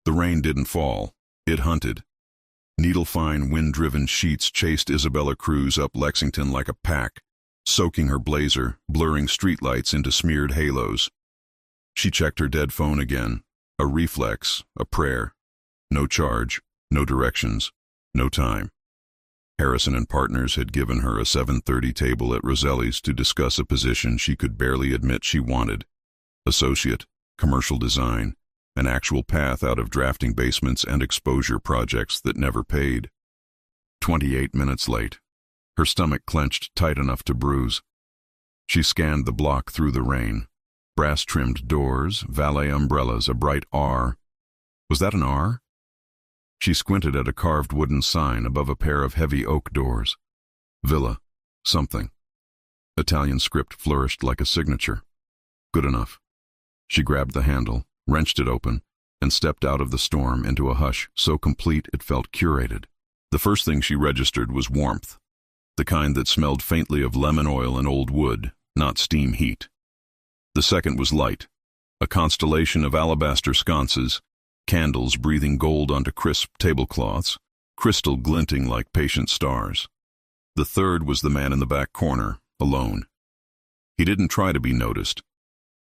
The rain didn't fall. It hunted. Needle-fine, wind-driven sheets chased Isabella Cruz up Lexington like a pack, soaking her blazer, blurring streetlights into smeared halos. She checked her dead phone again. A reflex, a prayer. No charge, no directions, no time. Harrison and Partners had given her a 7:30 table at Roselli's to discuss a position she could barely admit she wanted. Associate, commercial design, an actual path out of drafting basements and exposure projects that never paid. 28 minutes late. Her stomach clenched tight enough to bruise. She scanned the block through the rain. Brass-trimmed doors, valet umbrellas, a bright R. Was that an R? She squinted at a carved wooden sign above a pair of heavy oak doors. Villa. Something. Italian script flourished like a signature. Good enough. She grabbed the handle, wrenched it open, and stepped out of the storm into a hush so complete it felt curated. The first thing she registered was warmth. The kind that smelled faintly of lemon oil and old wood, not steam heat. The second was light, a constellation of alabaster sconces, candles breathing gold onto crisp tablecloths, crystal glinting like patient stars. The third was the man in the back corner, alone. He didn't try to be noticed.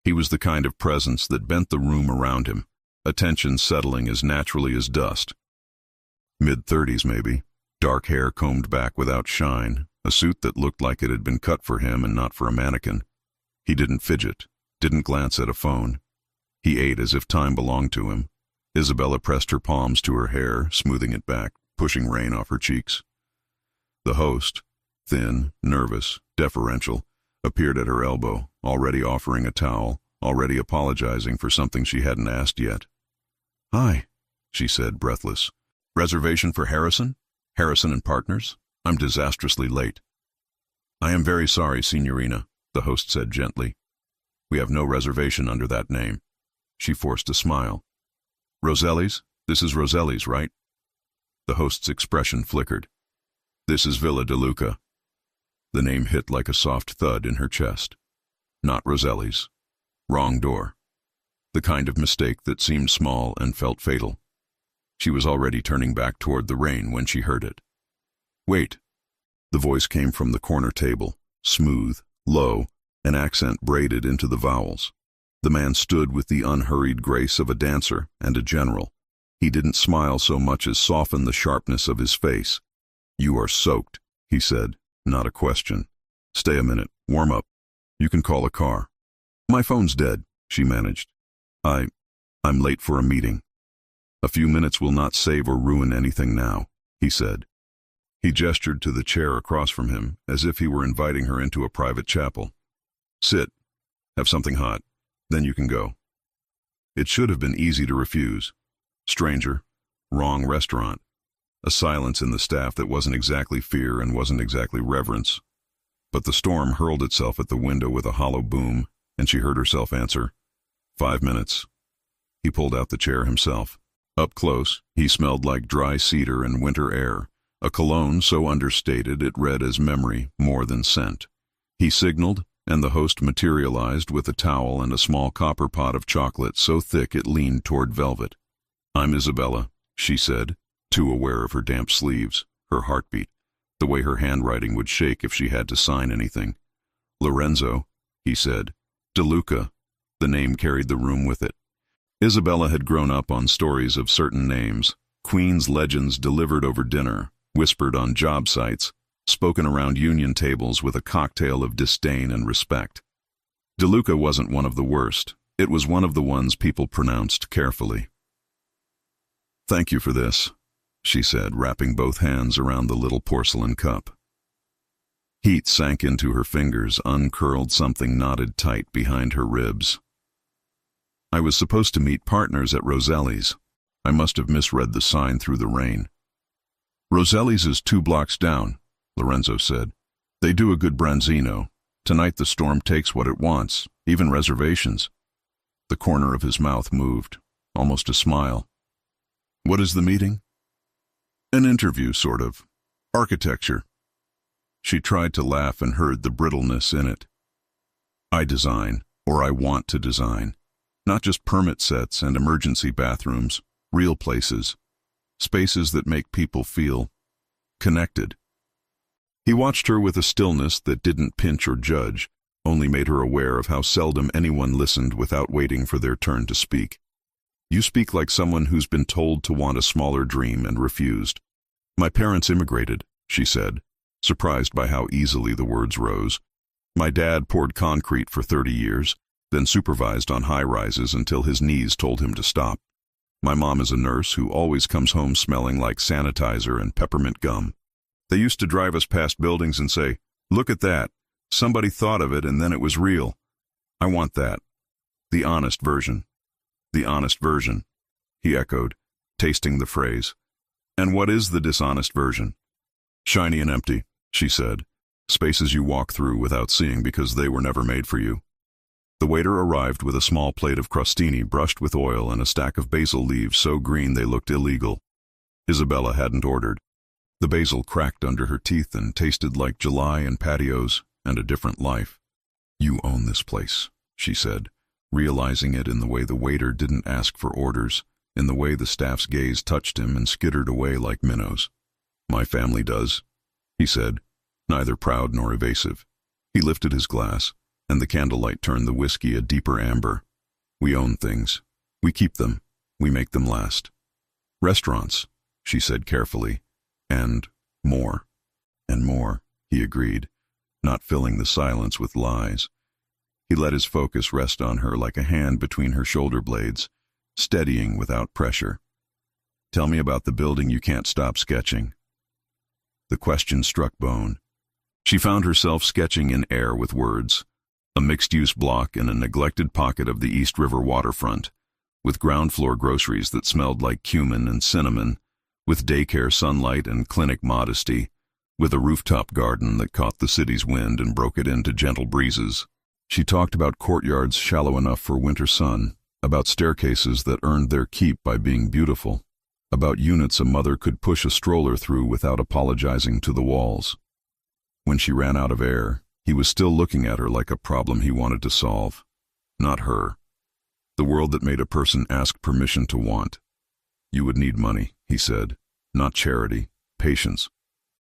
He was the kind of presence that bent the room around him, attention settling as naturally as dust. Mid-30s maybe, dark hair combed back without shine, a suit that looked like it had been cut for him and not for a mannequin. He didn't fidget, didn't glance at a phone. He ate as if time belonged to him. Isabella pressed her palms to her hair, smoothing it back, pushing rain off her cheeks. The host, thin, nervous, deferential, appeared at her elbow, already offering a towel, already apologizing for something she hadn't asked yet. "Hi," she said, breathless. "Reservation for Harrison? Harrison and Partners? I'm disastrously late." "I am very sorry, Signorina," the host said gently. "We have no reservation under that name." She forced a smile. "Roselli's? This is Roselli's, right?" The host's expression flickered. "This is Villa De Luca." The name hit like a soft thud in her chest. Not Roselli's. Wrong door. The kind of mistake that seemed small and felt fatal. She was already turning back toward the rain when she heard it. "Wait." The voice came from the corner table, smooth, low, an accent braided into the vowels. The man stood with the unhurried grace of a dancer and a general. He didn't smile so much as soften the sharpness of his face. "You are soaked," he said, not a question. "Stay a minute, warm up. You can call a car." "My phone's dead," she managed. I'm late for a meeting." "A few minutes will not save or ruin anything now," he said. He gestured to the chair across from him, as if he were inviting her into a private chapel. "Sit. Have something hot. Then you can go." It should have been easy to refuse. Stranger. Wrong restaurant. A silence in the staff that wasn't exactly fear and wasn't exactly reverence. But the storm hurled itself at the window with a hollow boom, and she heard herself answer, 5 minutes. He pulled out the chair himself. Up close, he smelled like dry cedar and winter air, a cologne so understated it read as memory more than scent. He signaled, and the host materialized with a towel and a small copper pot of chocolate so thick it leaned toward velvet. "I'm Isabella," she said, too aware of her damp sleeves, her heartbeat, the way her handwriting would shake if she had to sign anything. "Lorenzo," he said. "De Luca." The name carried the room with it. Isabella had grown up on stories of certain names, Queen's legends delivered over dinner, whispered on job sites, spoken around union tables with a cocktail of disdain and respect. De Luca wasn't one of the worst. It was one of the ones people pronounced carefully. "Thank you for this," she said, wrapping both hands around the little porcelain cup. Heat sank into her fingers, uncurled something knotted tight behind her ribs. "I was supposed to meet Partners at Roselli's. I must have misread the sign through the rain." "Roselli's is 2 blocks down," Lorenzo said. "They do a good branzino. Tonight the storm takes what it wants, even reservations." The corner of his mouth moved, almost a smile. "What is the meeting?" "An interview, sort of. Architecture." She tried to laugh and heard the brittleness in it. "I design, or I want to design. Not just permit sets and emergency bathrooms, real places, spaces that make people feel connected. He watched her with a stillness that didn't pinch or judge, only made her aware of how seldom anyone listened without waiting for their turn to speak. You speak like someone who's been told to want a smaller dream and refused. My parents immigrated, she said, surprised by how easily the words rose. My dad poured concrete for 30 years, then supervised on high-rises until his knees told him to stop. My mom is a nurse who always comes home smelling like sanitizer and peppermint gum. They used to drive us past buildings and say, "Look at that. Somebody thought of it and then it was real." I want that. The honest version. The honest version, he echoed, tasting the phrase. And what is the dishonest version? Shiny and empty, she said. Spaces you walk through without seeing because they were never made for you. The waiter arrived with a small plate of crostini brushed with oil and a stack of basil leaves so green they looked illegal. Isabella hadn't ordered. The basil cracked under her teeth and tasted like July and patios and a different life. You own this place, she said, realizing it in the way the waiter didn't ask for orders, in the way the staff's gaze touched him and skittered away like minnows. My family does, he said, neither proud nor evasive. He lifted his glass, and the candlelight turned the whiskey a deeper amber. We own things. We keep them. We make them last. Restaurants, she said carefully, and more. And more, he agreed, not filling the silence with lies. He let his focus rest on her like a hand between her shoulder blades, steadying without pressure. Tell me about the building you can't stop sketching. The question struck bone. She found herself sketching in air with words. A mixed-use block in a neglected pocket of the East River waterfront, with ground-floor groceries that smelled like cumin and cinnamon, with daycare sunlight and clinic modesty, with a rooftop garden that caught the city's wind and broke it into gentle breezes. She talked about courtyards shallow enough for winter sun, about staircases that earned their keep by being beautiful, about units a mother could push a stroller through without apologizing to the walls. When she ran out of air, he was still looking at her like a problem he wanted to solve. Not her. The world that made a person ask permission to want. You would need money, he said. Not charity. Patience.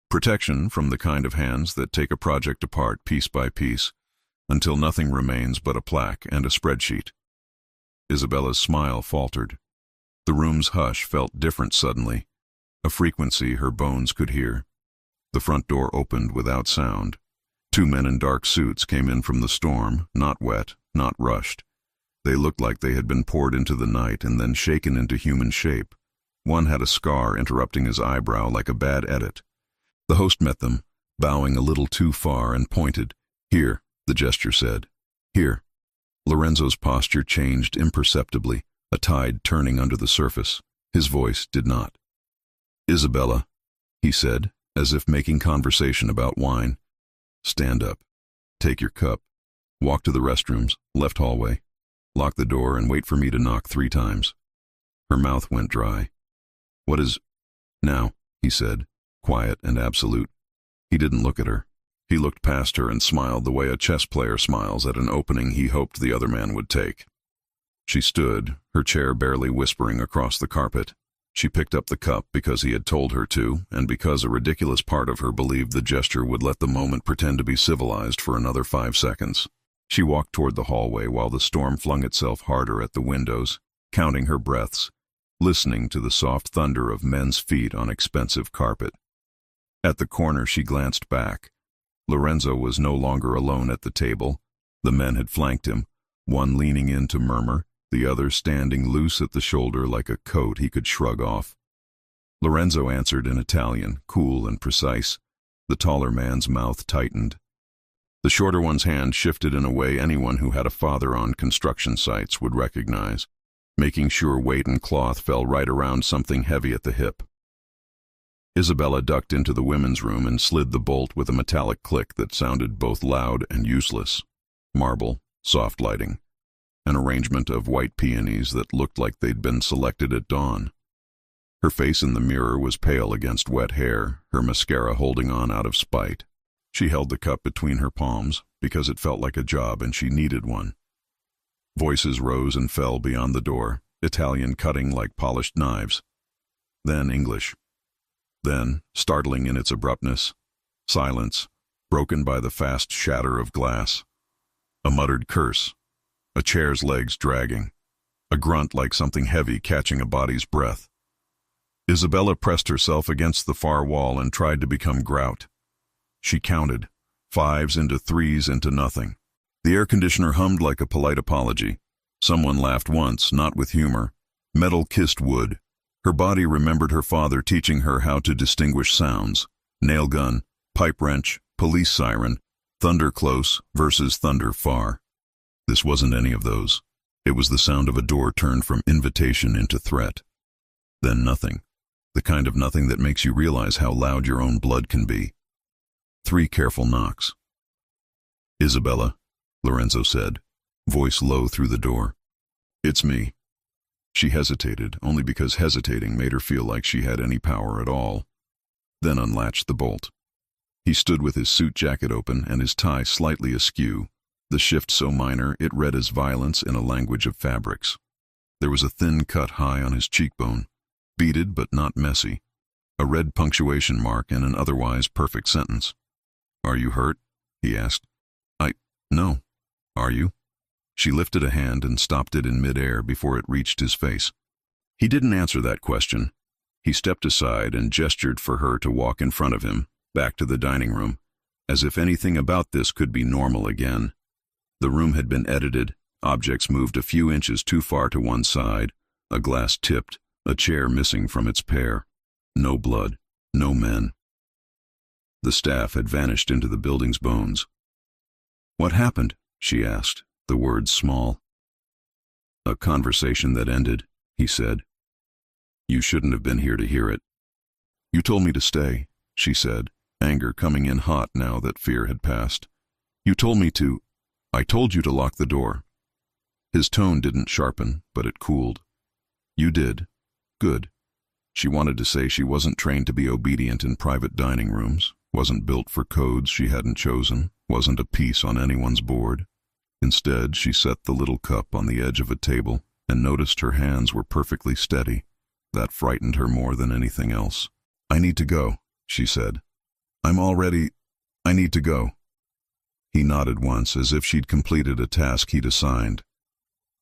Protection from the kind of hands that take a project apart piece by piece, until nothing remains but a plaque and a spreadsheet. Isabella's smile faltered. The room's hush felt different suddenly, a frequency her bones could hear. The front door opened without sound. 2 men in dark suits came in from the storm, not wet, not rushed. They looked like they had been poured into the night and then shaken into human shape. One had a scar interrupting his eyebrow like a bad edit. The host met them, bowing a little too far, and pointed. Here, the gesture said. Here. Lorenzo's posture changed imperceptibly, a tide turning under the surface. His voice did not. Isabella, he said, as if making conversation about wine. Stand up. Take your cup. Walk to the restrooms, left hallway. Lock the door and wait for me to knock 3 times. Her mouth went dry. What is... Now, he said, quiet and absolute. He didn't look at her. He looked past her and smiled the way a chess player smiles at an opening he hoped the other man would take. She stood, her chair barely whispering across the carpet. She picked up the cup because he had told her to, and because a ridiculous part of her believed the gesture would let the moment pretend to be civilized for another 5 seconds. She walked toward the hallway while the storm flung itself harder at the windows, counting her breaths, listening to the soft thunder of men's feet on expensive carpet. At the corner she glanced back. Lorenzo was no longer alone at the table. The men had flanked him, one leaning in to murmur, the other standing loose at the shoulder like a coat he could shrug off. Lorenzo answered in Italian, cool and precise. The taller man's mouth tightened. The shorter one's hand shifted in a way anyone who had a father on construction sites would recognize, making sure weight and cloth fell right around something heavy at the hip. Isabella ducked into the women's room and slid the bolt with a metallic click that sounded both loud and useless. Marble, soft lighting. An arrangement of white peonies that looked like they'd been selected at dawn. Her face in the mirror was pale against wet hair, her mascara holding on out of spite. She held the cup between her palms because it felt like a job and she needed one. Voices rose and fell beyond the door, Italian cutting like polished knives. Then English. Then, startling in its abruptness, silence, broken by the fast shatter of glass. A muttered curse. A chair's legs dragging. A grunt like something heavy catching a body's breath. Isabella pressed herself against the far wall and tried to become grout. She counted, 5s into 3s into nothing. The air conditioner hummed like a polite apology. Someone laughed once, not with humor. Metal kissed wood. Her body remembered her father teaching her how to distinguish sounds. Nail gun, pipe wrench, police siren, thunder close versus thunder far. This wasn't any of those. It was the sound of a door turned from invitation into threat. Then nothing. The kind of nothing that makes you realize how loud your own blood can be. 3 careful knocks. "Isabella," Lorenzo said, voice low through the door. "It's me." She hesitated, only because hesitating made her feel like she had any power at all. Then unlatched the bolt. He stood with his suit jacket open and his tie slightly askew, the shift so minor it read as violence in a language of fabrics. There was a thin cut high on his cheekbone, beaded but not messy, a red punctuation mark in an otherwise perfect sentence. "Are you hurt?" he asked. No. Are you?" She lifted a hand and stopped it in midair before it reached his face. He didn't answer that question. He stepped aside and gestured for her to walk in front of him, back to the dining room, as if anything about this could be normal again. The room had been edited, objects moved a few inches too far to one side, a glass tipped, a chair missing from its pair. No blood, no men. The staff had vanished into the building's bones. "What happened?" she asked, the words small. "A conversation that ended," he said. "You shouldn't have been here to hear it." "You told me to stay," she said, anger coming in hot now that fear had passed. "You told me to... I told you to lock the door." His tone didn't sharpen, but it cooled. "You did. Good." She wanted to say she wasn't trained to be obedient in private dining rooms, wasn't built for codes she hadn't chosen, wasn't a piece on anyone's board. Instead, she set the little cup on the edge of a table and noticed her hands were perfectly steady. That frightened her more than anything else. "I need to go," she said. I need to go." He nodded once, as if she'd completed a task he'd assigned.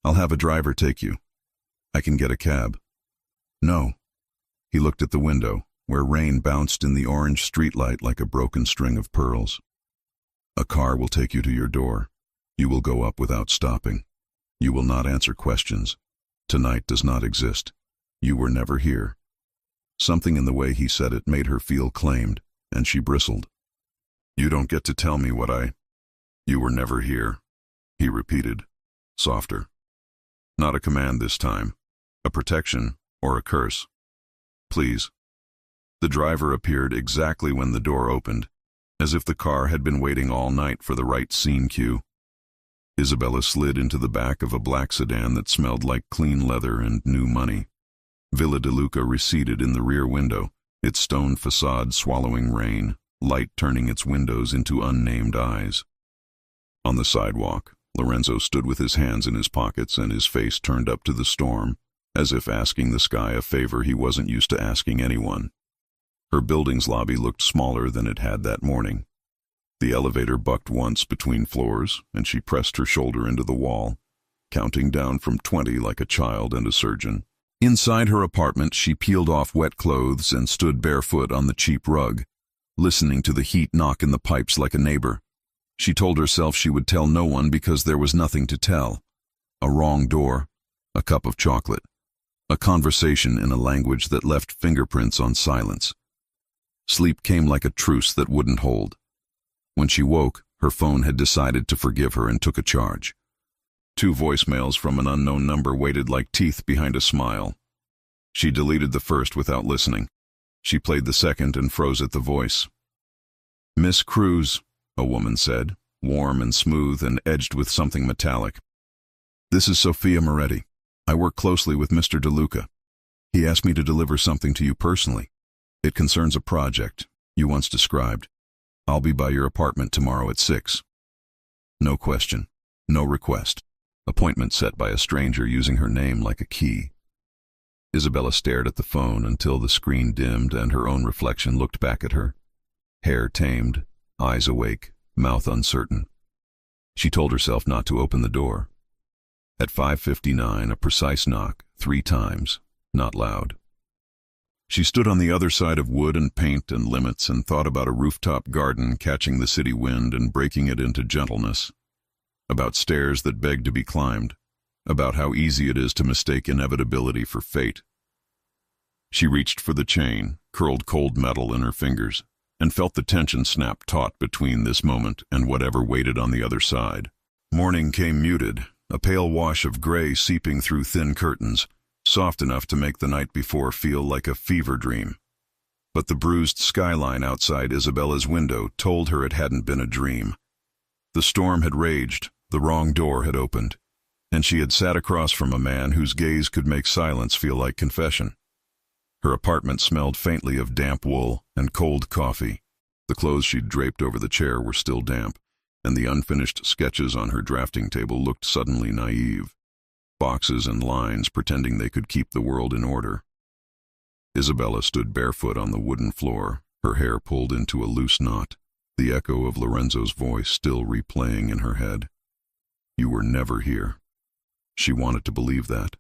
"I'll have a driver take you. I can get a cab." "No." He looked at the window, where rain bounced in the orange streetlight like a broken string of pearls. "A car will take you to your door. You will go up without stopping. You will not answer questions. Tonight does not exist. You were never here." Something in the way he said it made her feel claimed, and she bristled. "You don't get to tell me what I... You were never here," he repeated, softer. Not a command this time, a protection or a curse. "Please." The driver appeared exactly when the door opened, as if the car had been waiting all night for the right scene cue. Isabella slid into the back of a black sedan that smelled like clean leather and new money. Villa de Luca receded in the rear window, its stone facade swallowing rain, light turning its windows into unnamed eyes. On the sidewalk, Lorenzo stood with his hands in his pockets and his face turned up to the storm, as if asking the sky a favor he wasn't used to asking anyone. Her building's lobby looked smaller than it had that morning. The elevator bucked once between floors, and she pressed her shoulder into the wall, counting down from 20 like a child and a surgeon. Inside her apartment, she peeled off wet clothes and stood barefoot on the cheap rug, listening to the heat knock in the pipes like a neighbor. She told herself she would tell no one because there was nothing to tell. A wrong door, a cup of chocolate, a conversation in a language that left fingerprints on silence. Sleep came like a truce that wouldn't hold. When she woke, her phone had decided to forgive her and took a charge. 2 voicemails from an unknown number waited like teeth behind a smile. She deleted the first without listening. She played the second and froze at the voice. "Miss Cruz," a woman said, warm and smooth and edged with something metallic. "This is Sophia Moretti. I work closely with Mr. De Luca. He asked me to deliver something to you personally. It concerns a project you once described. I'll be by your apartment tomorrow at 6. No question, no request. Appointment set by a stranger using her name like a key. Isabella stared at the phone until the screen dimmed and her own reflection looked back at her. Hair tamed, eyes awake, mouth uncertain. She told herself not to open the door. At 5:59, a precise knock, 3 times, not loud. She stood on the other side of wood and paint and limits and thought about a rooftop garden catching the city wind and breaking it into gentleness. About stairs that beg to be climbed. About how easy it is to mistake inevitability for fate. She reached for the chain, curled cold metal in her fingers, and felt the tension snap taut between this moment and whatever waited on the other side. Morning came muted, a pale wash of gray seeping through thin curtains, soft enough to make the night before feel like a fever dream. But the bruised skyline outside Isabella's window told her it hadn't been a dream. The storm had raged, the wrong door had opened, and she had sat across from a man whose gaze could make silence feel like confession. Her apartment smelled faintly of damp wool and cold coffee. The clothes she'd draped over the chair were still damp, and the unfinished sketches on her drafting table looked suddenly naive. Boxes and lines pretending they could keep the world in order. Isabella stood barefoot on the wooden floor, her hair pulled into a loose knot, the echo of Lorenzo's voice still replaying in her head. You were never here. She wanted to believe that.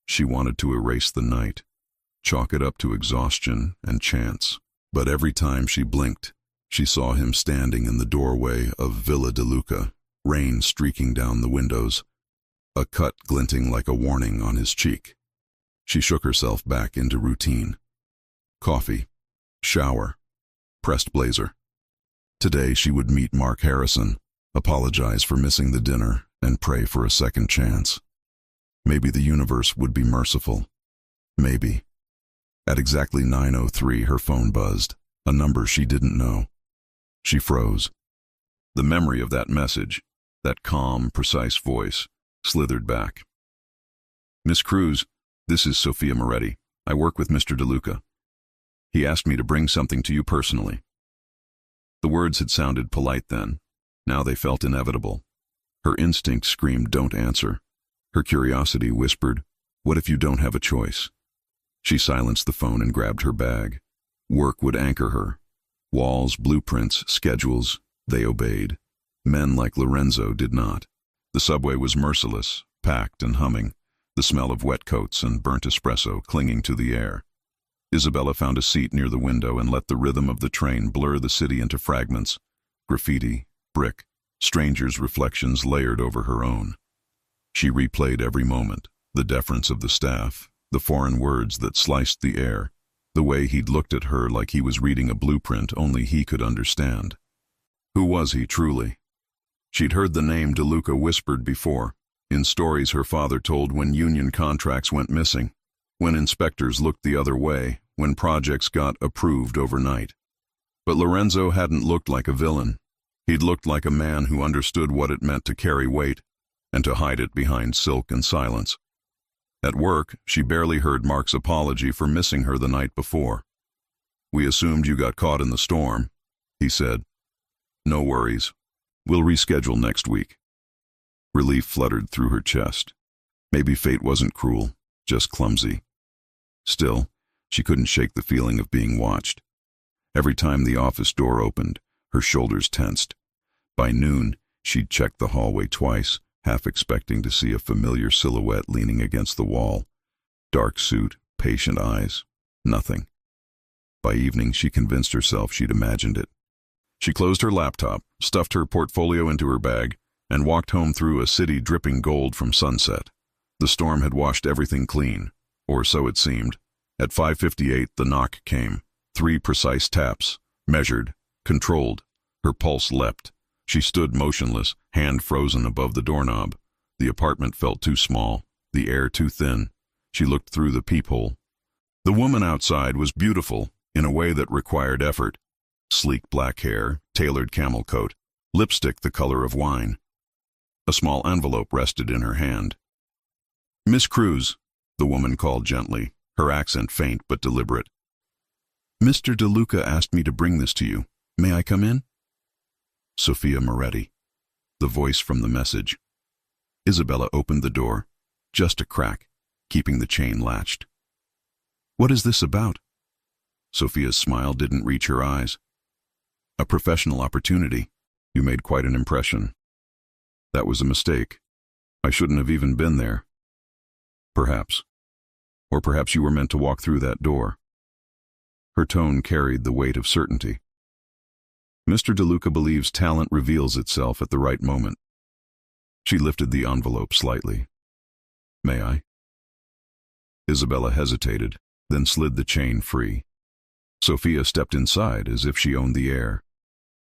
She wanted to erase the night, chalk it up to exhaustion and chance. But every time she blinked, she saw him standing in the doorway of Villa De Luca, rain streaking down the windows, a cut glinting like a warning on his cheek. She shook herself back into routine. Coffee, shower, pressed blazer. Today she would meet Mark Harrison, apologize for missing the dinner, and pray for a second chance. Maybe the universe would be merciful. Maybe. At exactly 9:03 her phone buzzed, a number she didn't know. She froze. The memory of that message, that calm, precise voice, slithered back. Miss Cruz, this is Sophia Moretti. I work with Mr. De Luca. He asked me to bring something to you personally. The words had sounded polite then. Now they felt inevitable. Her instinct screamed, don't answer. Her curiosity whispered, what if you don't have a choice? She silenced the phone and grabbed her bag. Work would anchor her. Walls, blueprints, schedules, they obeyed. Men like Lorenzo did not. The subway was merciless, packed and humming, the smell of wet coats and burnt espresso clinging to the air. Isabella found a seat near the window and let the rhythm of the train blur the city into fragments. Graffiti, brick, strangers' reflections layered over her own. She replayed every moment, the deference of the staff, the foreign words that sliced the air, the way he'd looked at her like he was reading a blueprint only he could understand. Who was he, truly? She'd heard the name De Luca whispered before, in stories her father told when union contracts went missing, when inspectors looked the other way, when projects got approved overnight. But Lorenzo hadn't looked like a villain. He'd looked like a man who understood what it meant to carry weight, and to hide it behind silk and silence. At work, she barely heard Mark's apology for missing her the night before. We assumed you got caught in the storm, he said. No worries. We'll reschedule next week. Relief fluttered through her chest. Maybe fate wasn't cruel, just clumsy. Still, she couldn't shake the feeling of being watched. Every time the office door opened, her shoulders tensed. By noon, she'd checked the hallway twice, half expecting to see a familiar silhouette leaning against the wall. Dark suit, patient eyes, nothing. By evening, she convinced herself she'd imagined it. She closed her laptop, stuffed her portfolio into her bag, and walked home through a city dripping gold from sunset. The storm had washed everything clean, or so it seemed. At 5:58, the knock came. 3 precise taps, measured, controlled. Her pulse leapt. She stood motionless, hand frozen above the doorknob. The apartment felt too small, the air too thin. She looked through the peephole. The woman outside was beautiful, in a way that required effort. Sleek black hair, tailored camel coat, lipstick the color of wine. A small envelope rested in her hand. Miss Cruz, the woman called gently, her accent faint but deliberate. Mr. De Luca asked me to bring this to you. May I come in? Sophia Moretti. The voice from the message. Isabella opened the door, just a crack, keeping the chain latched. "What is this about?" Sophia's smile didn't reach her eyes. "A professional opportunity. You made quite an impression." "That was a mistake. I shouldn't have even been there." "Perhaps. Or perhaps you were meant to walk through that door." Her tone carried the weight of certainty. Mr. DeLuca believes talent reveals itself at the right moment. She lifted the envelope slightly. "May I?" Isabella hesitated, then slid the chain free. Sophia stepped inside as if she owned the air.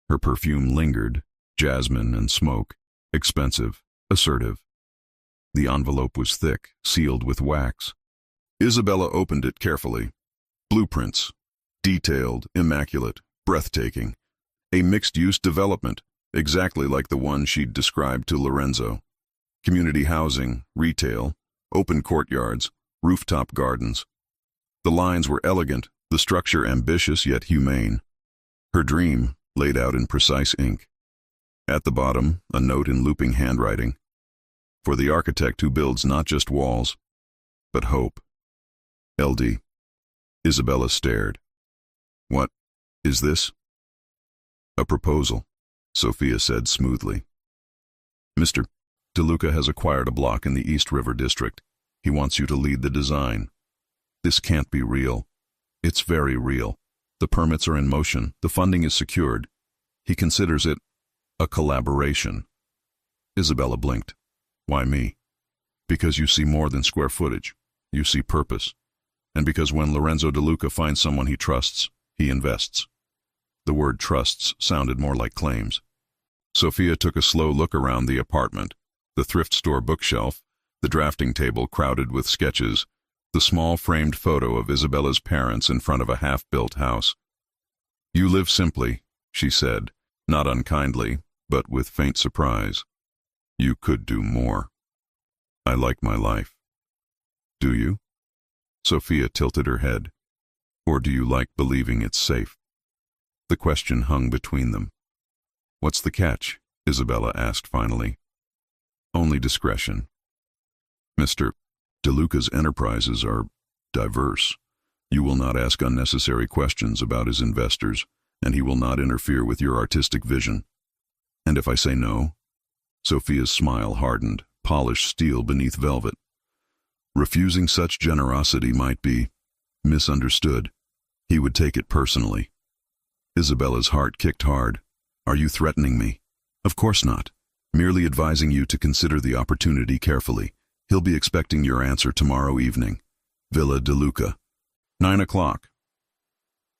Her perfume lingered, jasmine and smoke, expensive, assertive. The envelope was thick, sealed with wax. Isabella opened it carefully. Blueprints. Detailed, immaculate, breathtaking. A mixed-use development, exactly like the one she'd described to Lorenzo. Community housing, retail, open courtyards, rooftop gardens. The lines were elegant, the structure ambitious yet humane. Her dream, laid out in precise ink. At the bottom, a note in looping handwriting. For the architect who builds not just walls, but hope. LD. Isabella stared. "What is this?" "A proposal," Sophia said smoothly. "Mr. DeLuca has acquired a block in the East River District. He wants you to lead the design. This can't be real. It's very real. The permits are in motion. The funding is secured. He considers it a collaboration." Isabella blinked. "Why me?" "Because you see more than square footage. You see purpose. And because when Lorenzo DeLuca finds someone he trusts, he invests." The word trusts sounded more like claims. Sophia took a slow look around the apartment, the thrift store bookshelf, the drafting table crowded with sketches, the small framed photo of Isabella's parents in front of a half-built house. "You live simply," she said, not unkindly, but with faint surprise. "You could do more." "I like my life." "Do you?" Sophia tilted her head. "Or do you like believing it's safe?" The question hung between them. "What's the catch?" Isabella asked finally. "Only discretion. Mr. DeLuca's enterprises are diverse. You will not ask unnecessary questions about his investors, and he will not interfere with your artistic vision. And if I say no?" Sophia's smile hardened, polished steel beneath velvet. "Refusing such generosity might be misunderstood. He would take it personally." Isabella's heart kicked hard. "Are you threatening me?" "Of course not. Merely advising you to consider the opportunity carefully. He'll be expecting your answer tomorrow evening. Villa DeLuca. 9 o'clock.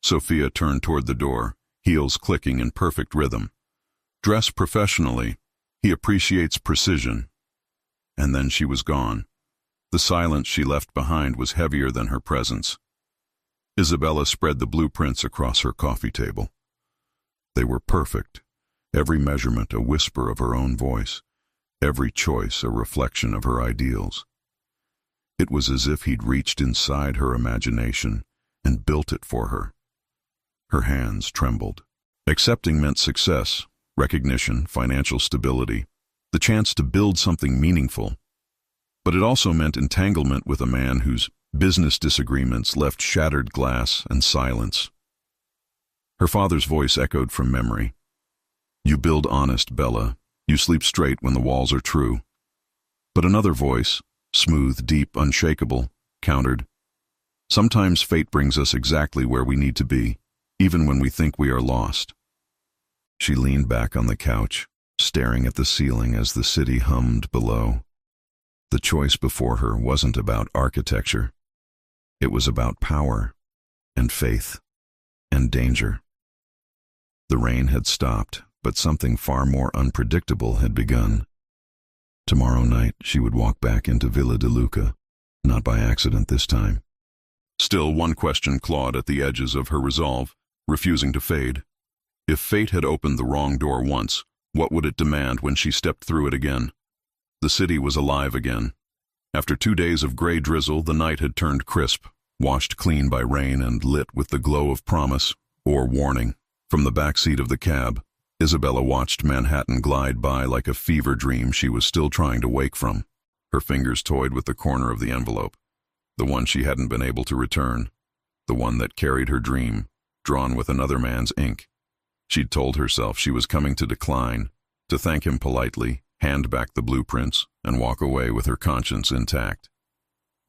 Sophia turned toward the door, heels clicking in perfect rhythm. "Dress professionally. He appreciates precision." And then she was gone. The silence she left behind was heavier than her presence. Isabella spread the blueprints across her coffee table. They were perfect, every measurement a whisper of her own voice, every choice a reflection of her ideals. It was as if he'd reached inside her imagination and built it for her. Her hands trembled. Accepting meant success, recognition, financial stability, the chance to build something meaningful. But it also meant entanglement with a man whose business disagreements left shattered glass and silence. Her father's voice echoed from memory. "You build honest, Bella. You sleep straight when the walls are true." But another voice, smooth, deep, unshakable, countered. "Sometimes fate brings us exactly where we need to be, even when we think we are lost." She leaned back on the couch, staring at the ceiling as the city hummed below. The choice before her wasn't about architecture. It was about power, and faith, and danger. The rain had stopped, but something far more unpredictable had begun. Tomorrow night she would walk back into Villa DeLuca, not by accident this time. Still, one question clawed at the edges of her resolve, refusing to fade. If fate had opened the wrong door once, what would it demand when she stepped through it again? The city was alive again. After 2 days of gray drizzle, the night had turned crisp, washed clean by rain and lit with the glow of promise, or warning. From the back seat of the cab, Isabella watched Manhattan glide by like a fever dream she was still trying to wake from. Her fingers toyed with the corner of the envelope, the one she hadn't been able to return, the one that carried her dream, drawn with another man's ink. She'd told herself she was coming to decline, to thank him politely, hand back the blueprints, and walk away with her conscience intact.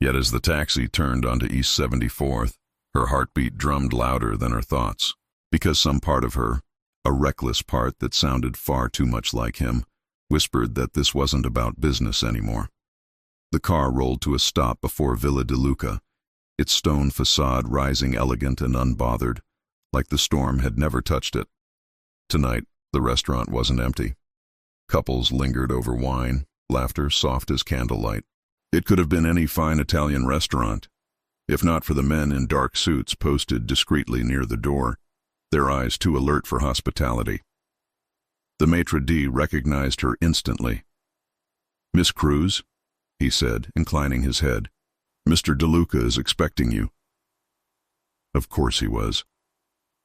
Yet as the taxi turned onto East 74th, her heartbeat drummed louder than her thoughts, because some part of her, a reckless part that sounded far too much like him, whispered that this wasn't about business anymore. The car rolled to a stop before Villa de Luca, its stone facade rising elegant and unbothered, like the storm had never touched it. Tonight, the restaurant wasn't empty. Couples lingered over wine, laughter soft as candlelight. It could have been any fine Italian restaurant, if not for the men in dark suits posted discreetly near the door, their eyes too alert for hospitality. The maitre d' recognized her instantly. "Miss Cruz," he said, inclining his head. "Mr. De Luca is expecting you." Of course he was.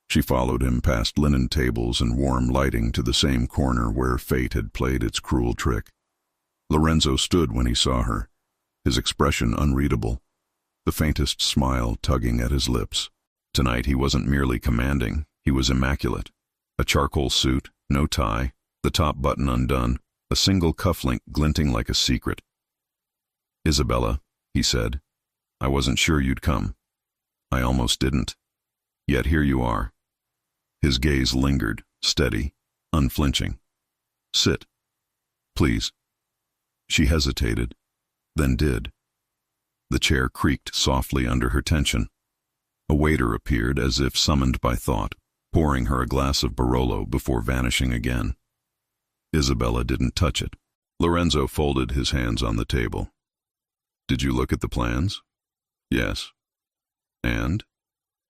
She followed him past linen tables and warm lighting to the same corner where fate had played its cruel trick. Lorenzo stood when he saw her, his expression unreadable, the faintest smile tugging at his lips. Tonight he wasn't merely commanding, he was immaculate. A charcoal suit, no tie, the top button undone, a single cufflink glinting like a secret. "Isabella," he said, "I wasn't sure you'd come. I almost didn't. Yet here you are." His gaze lingered, steady, unflinching. "Sit. Please." She hesitated, then did. The chair creaked softly under her tension. A waiter appeared as if summoned by thought, pouring her a glass of Barolo before vanishing again. Isabella didn't touch it. Lorenzo folded his hands on the table. "Did you look at the plans?" "Yes." "And?"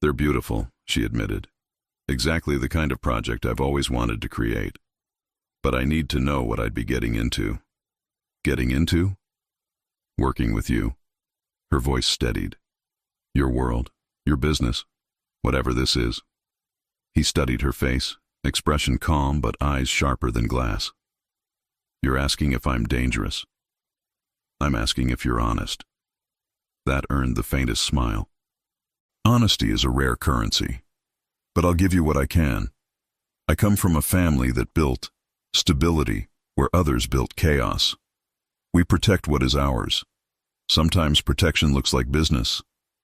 "They're beautiful," she admitted. "Exactly the kind of project I've always wanted to create. But I need to know what I'd be getting into." "Getting into?" "Working with you." Her voice steadied. "Your world, your business, whatever this is." He studied her face, expression calm but eyes sharper than glass. "You're asking if I'm dangerous." "I'm asking if you're honest." That earned the faintest smile. "Honesty is a rare currency, but I'll give you what I can. I come from a family that built stability where others built chaos. We protect what is ours. Sometimes protection looks like business.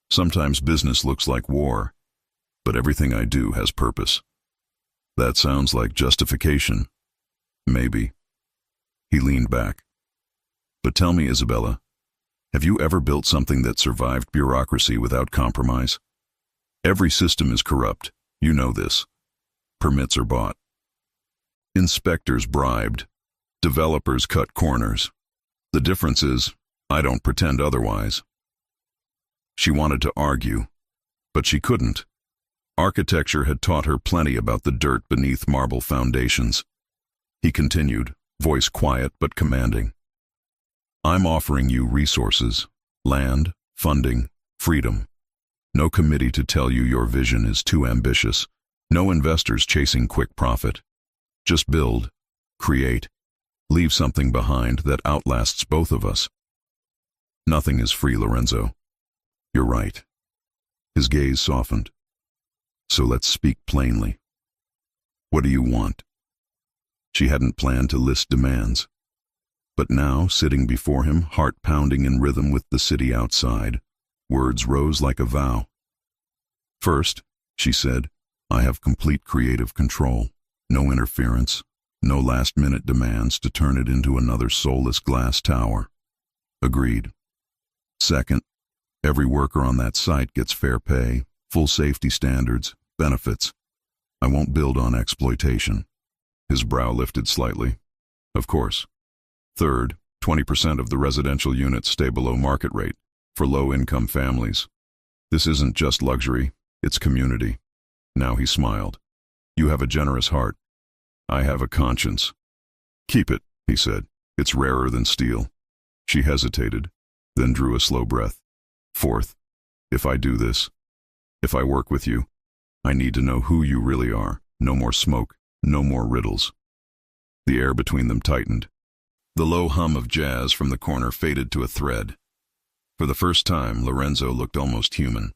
Sometimes business looks like war. But everything I do has purpose." "That sounds like justification." "Maybe." He leaned back. "But tell me, Isabella, have you ever built something that survived bureaucracy without compromise? Every system is corrupt. You know this. Permits are bought. Inspectors bribed. Developers cut corners. The difference is, I don't pretend otherwise." She wanted to argue, but she couldn't. Architecture had taught her plenty about the dirt beneath marble foundations. He continued, voice quiet but commanding. "I'm offering you resources, land, funding, freedom. No committee to tell you your vision is too ambitious. No investors chasing quick profit. Just build, create, leave something behind that outlasts both of us." "Nothing is free, Lorenzo." "You're right." His gaze softened. "So let's speak plainly. What do you want?" She hadn't planned to list demands. But now, sitting before him, heart pounding in rhythm with the city outside, words rose like a vow. "First," she said, "I have complete creative control. No interference, no last-minute demands to turn it into another soulless glass tower." "Agreed." "Second, every worker on that site gets fair pay, full safety standards, benefits. I won't build on exploitation." His brow lifted slightly. "Of course." "Third, 20% of the residential units stay below market rate for low-income families. This isn't just luxury, it's community." Now he smiled. "You have a generous heart. I have a conscience." "Keep it," he said. "It's rarer than steel." She hesitated, then drew a slow breath. "Fourth, if I do this, if I work with you, I need to know who you really are. No more smoke, No more riddles. The air between them tightened. The low hum of jazz from the corner faded to a thread. For the first time, Lorenzo looked almost human,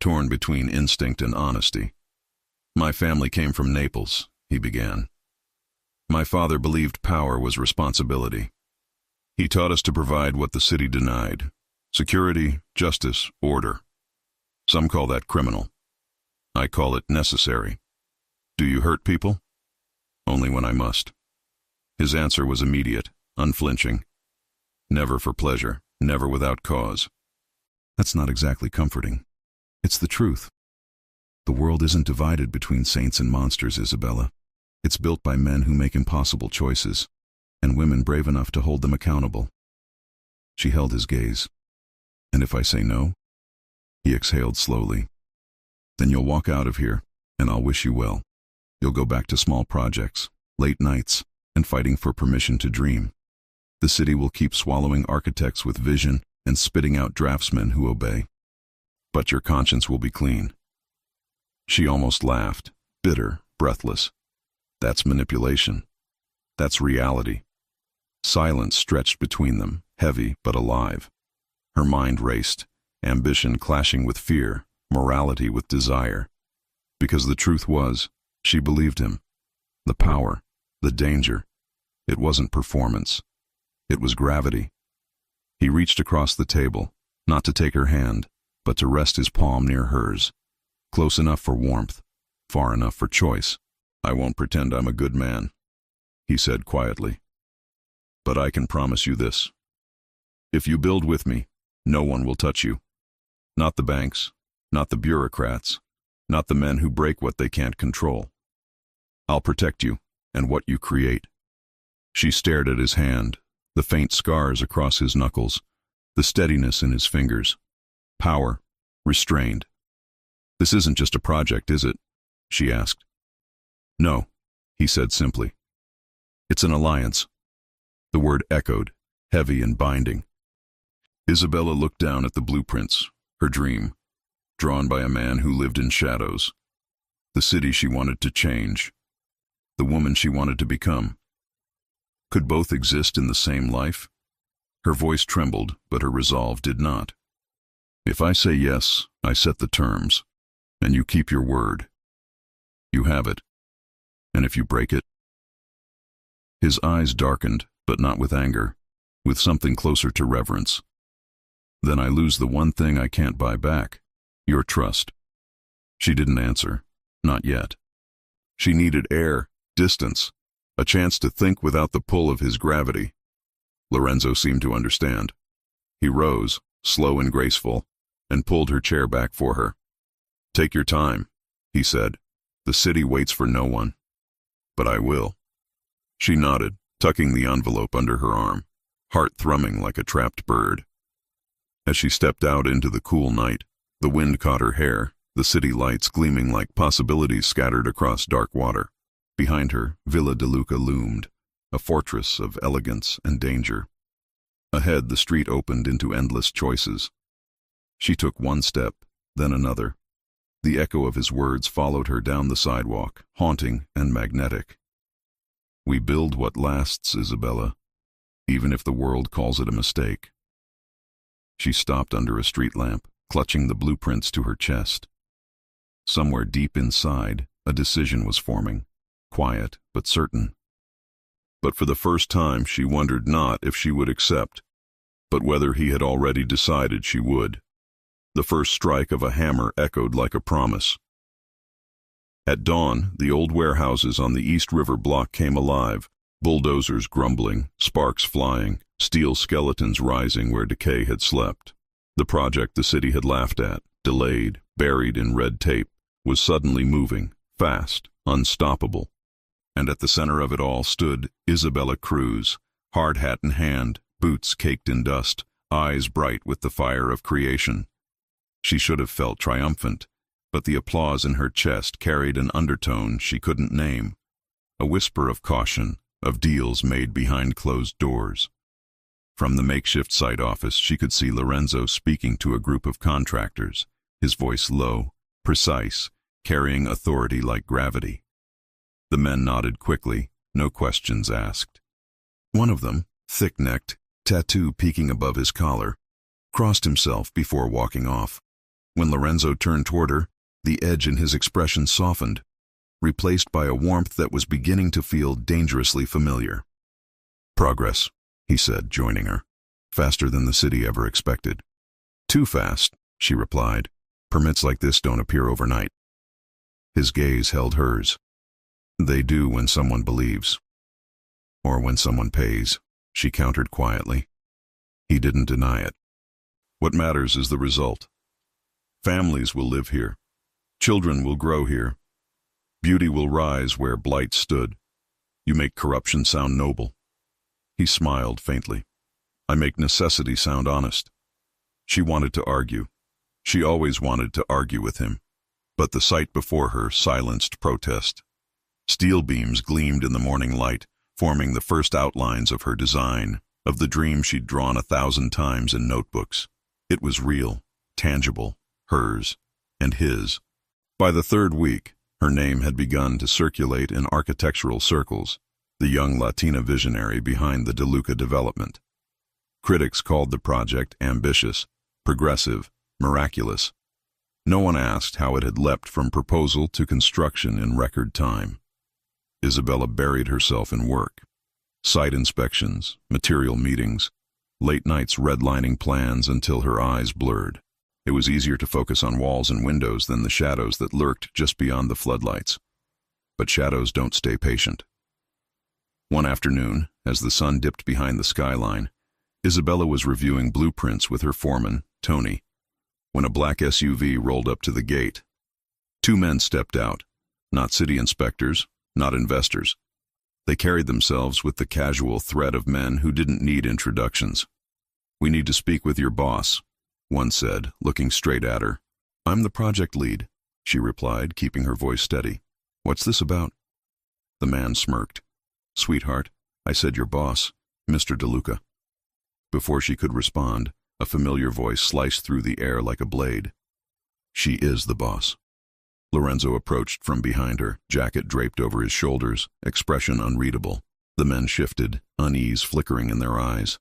torn between instinct and honesty. "My family came from Naples," he began. "My father believed power was responsibility. He taught us to provide what the city denied: security, justice, order. Some call that criminal. I call it necessary. Do you hurt people?" "Only when I must." His answer was immediate, unflinching. "Never for pleasure, never without cause." "That's not exactly comforting. It's the truth. The world isn't divided between saints and monsters, Isabella. It's built by men who make impossible choices, and women brave enough to hold them accountable." She held his gaze. "And if I say no?" He exhaled slowly. "Then you'll walk out of here, and I'll wish you well. You'll go back to small projects, late nights, and fighting for permission to dream. The city will keep swallowing architects with vision and spitting out draftsmen who obey. But your conscience will be clean." She almost laughed, bitter, breathless. "That's manipulation. That's reality." Silence stretched between them, heavy but alive. Her mind raced, ambition clashing with fear, morality with desire. Because the truth was, she believed him. The power, the danger. It wasn't performance. It was gravity. He reached across the table, not to take her hand, but to rest his palm near hers. Close enough for warmth, far enough for choice. "I won't pretend I'm a good man," he said quietly. "But I can promise you this. If you build with me, no one will touch you. Not the banks, not the bureaucrats, not the men who break what they can't control. I'll protect you and what you create." She stared at his hand, the faint scars across his knuckles, the steadiness in his fingers. Power, restrained. "This isn't just a project, is it?" she asked. "No," he said simply. "It's an alliance." The word echoed, heavy and binding. Isabella looked down at the blueprints, her dream, drawn by a man who lived in shadows. The city she wanted to change. The woman she wanted to become. Could both exist in the same life? Her voice trembled, but her resolve did not. "If I say yes, I set the terms, and you keep your word. You have it. And if you break it?" His eyes darkened, but not with anger, with something closer to reverence. "Then I lose the one thing I can't buy back, your trust." She didn't answer, not yet. She needed air, distance, a chance to think without the pull of his gravity. Lorenzo seemed to understand. He rose, slow and graceful, and pulled her chair back for her. "Take your time," he said. "The city waits for no one." "But I will." She nodded, tucking the envelope under her arm, heart thrumming like a trapped bird. As she stepped out into the cool night, the wind caught her hair, the city lights gleaming like possibilities scattered across dark water. Behind her, Villa de Luca loomed, a fortress of elegance and danger. Ahead, the street opened into endless choices. She took one step, then another. The echo of his words followed her down the sidewalk, haunting and magnetic. "We build what lasts, Isabella, even if the world calls it a mistake." She stopped under a street lamp, clutching the blueprints to her chest. Somewhere deep inside, a decision was forming, quiet but certain. But for the first time she wondered not if she would accept, but whether he had already decided she would. The first strike of a hammer echoed like a promise. At dawn, the old warehouses on the East River block came alive, bulldozers grumbling, sparks flying, steel skeletons rising where decay had slept. The project the city had laughed at, delayed, buried in red tape, was suddenly moving, fast, unstoppable. And at the center of it all stood Isabella Cruz, hard hat in hand, boots caked in dust, eyes bright with the fire of creation. She should have felt triumphant, but the applause in her chest carried an undertone she couldn't name, a whisper of caution, of deals made behind closed doors. From the makeshift site office she could see Lorenzo speaking to a group of contractors, his voice low, precise, carrying authority like gravity. The men nodded quickly, no questions asked. One of them, thick-necked, tattoo peeking above his collar, crossed himself before walking off. When Lorenzo turned toward her, the edge in his expression softened, replaced by a warmth that was beginning to feel dangerously familiar. "Progress," he said, joining her, "faster than the city ever expected." "Too fast," she replied. "Permits like this don't appear overnight." His gaze held hers. "They do when someone believes. Or when someone pays," she countered quietly. He didn't deny it. "What matters is the result. Families will live here. Children will grow here. Beauty will rise where blight stood. You make corruption sound noble." He smiled faintly. "I make necessity sound honest." She wanted to argue. She always wanted to argue with him. But the sight before her silenced protest. Steel beams gleamed in the morning light, forming the first outlines of her design, of the dream she'd drawn 1,000 times in notebooks. It was real, tangible, hers, and his. By the third week, her name had begun to circulate in architectural circles, the young Latina visionary behind the DeLuca development. Critics called the project ambitious, progressive, miraculous. No one asked how it had leapt from proposal to construction in record time. Isabella buried herself in work. Site inspections, material meetings, late nights redlining plans until her eyes blurred. It was easier to focus on walls and windows than the shadows that lurked just beyond the floodlights. But shadows don't stay patient. One afternoon, as the sun dipped behind the skyline, Isabella was reviewing blueprints with her foreman, Tony, when a black SUV rolled up to the gate. 2 men stepped out, not city inspectors, not investors. They carried themselves with the casual threat of men who didn't need introductions. "We need to speak with your boss," one said, looking straight at her. "I'm the project lead," she replied, keeping her voice steady. "What's this about?" The man smirked. "Sweetheart, I said your boss, Mr. DeLuca." Before she could respond, a familiar voice sliced through the air like a blade. "She is the boss." Lorenzo approached from behind her, jacket draped over his shoulders, expression unreadable. The men shifted, unease flickering in their eyes.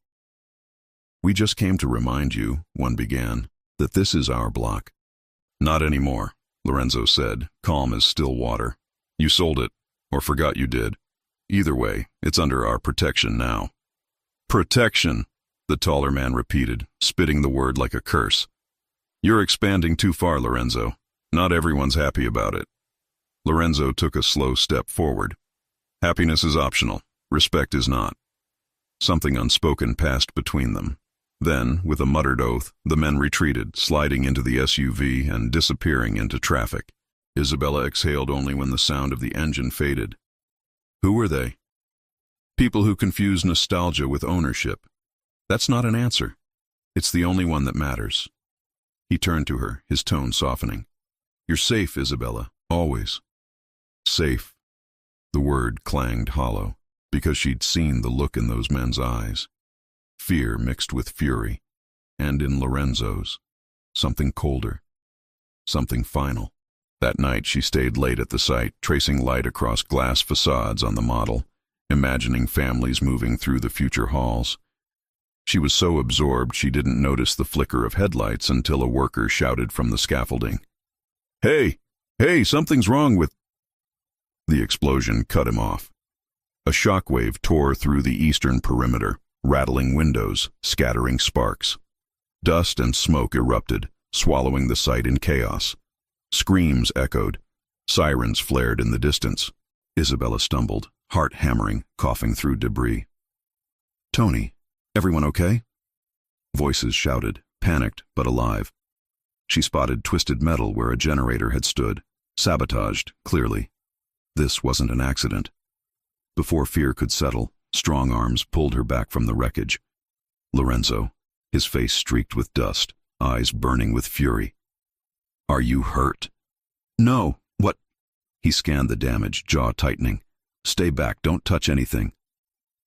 "We just came to remind you," one began, "that this is our block." "Not anymore," Lorenzo said, calm as still water. "You sold it, or forgot you did. Either way, it's under our protection now." "Protection," the taller man repeated, spitting the word like a curse. "You're expanding too far, Lorenzo. Not everyone's happy about it." Lorenzo took a slow step forward. "Happiness is optional. Respect is not." Something unspoken passed between them. Then, with a muttered oath, the men retreated, sliding into the SUV and disappearing into traffic. Isabella exhaled only when the sound of the engine faded. Who were they? People who confuse nostalgia with ownership. That's not an answer. It's the only one that matters. He turned to her, his tone softening. "You're safe, Isabella, always." Safe. The word clanged hollow, because she'd seen the look in those men's eyes. Fear mixed with fury, and in Lorenzo's, something colder, something final. That night she stayed late at the site, tracing light across glass facades on the model, imagining families moving through the future halls. She was so absorbed she didn't notice the flicker of headlights until a worker shouted from the scaffolding, Hey, something's wrong with—" The explosion cut him off. A shockwave tore through the eastern perimeter, rattling windows, scattering sparks. Dust and smoke erupted, swallowing the site in chaos. Screams echoed. Sirens flared in the distance. Isabella stumbled, heart hammering, coughing through debris. "Tony, everyone okay?" Voices shouted, panicked but alive. She spotted twisted metal where a generator had stood, sabotaged, clearly. This wasn't an accident. Before fear could settle, strong arms pulled her back from the wreckage. Lorenzo, his face streaked with dust, eyes burning with fury. "Are you hurt?" "No, what?" He scanned the damage, jaw tightening. "Stay back, don't touch anything."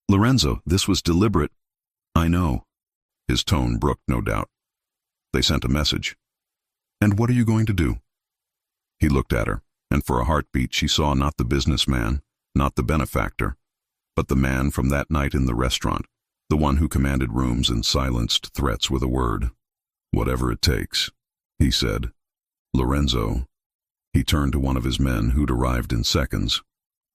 "Lorenzo, this was deliberate." "I know." His tone brooked no doubt. "They sent a message." "And what are you going to do?" He looked at her, and for a heartbeat she saw not the businessman, not the benefactor, but the man from that night in the restaurant, the one who commanded rooms and silenced threats with a word. "Whatever it takes," he said. "Lorenzo." He turned to one of his men who'd arrived in seconds,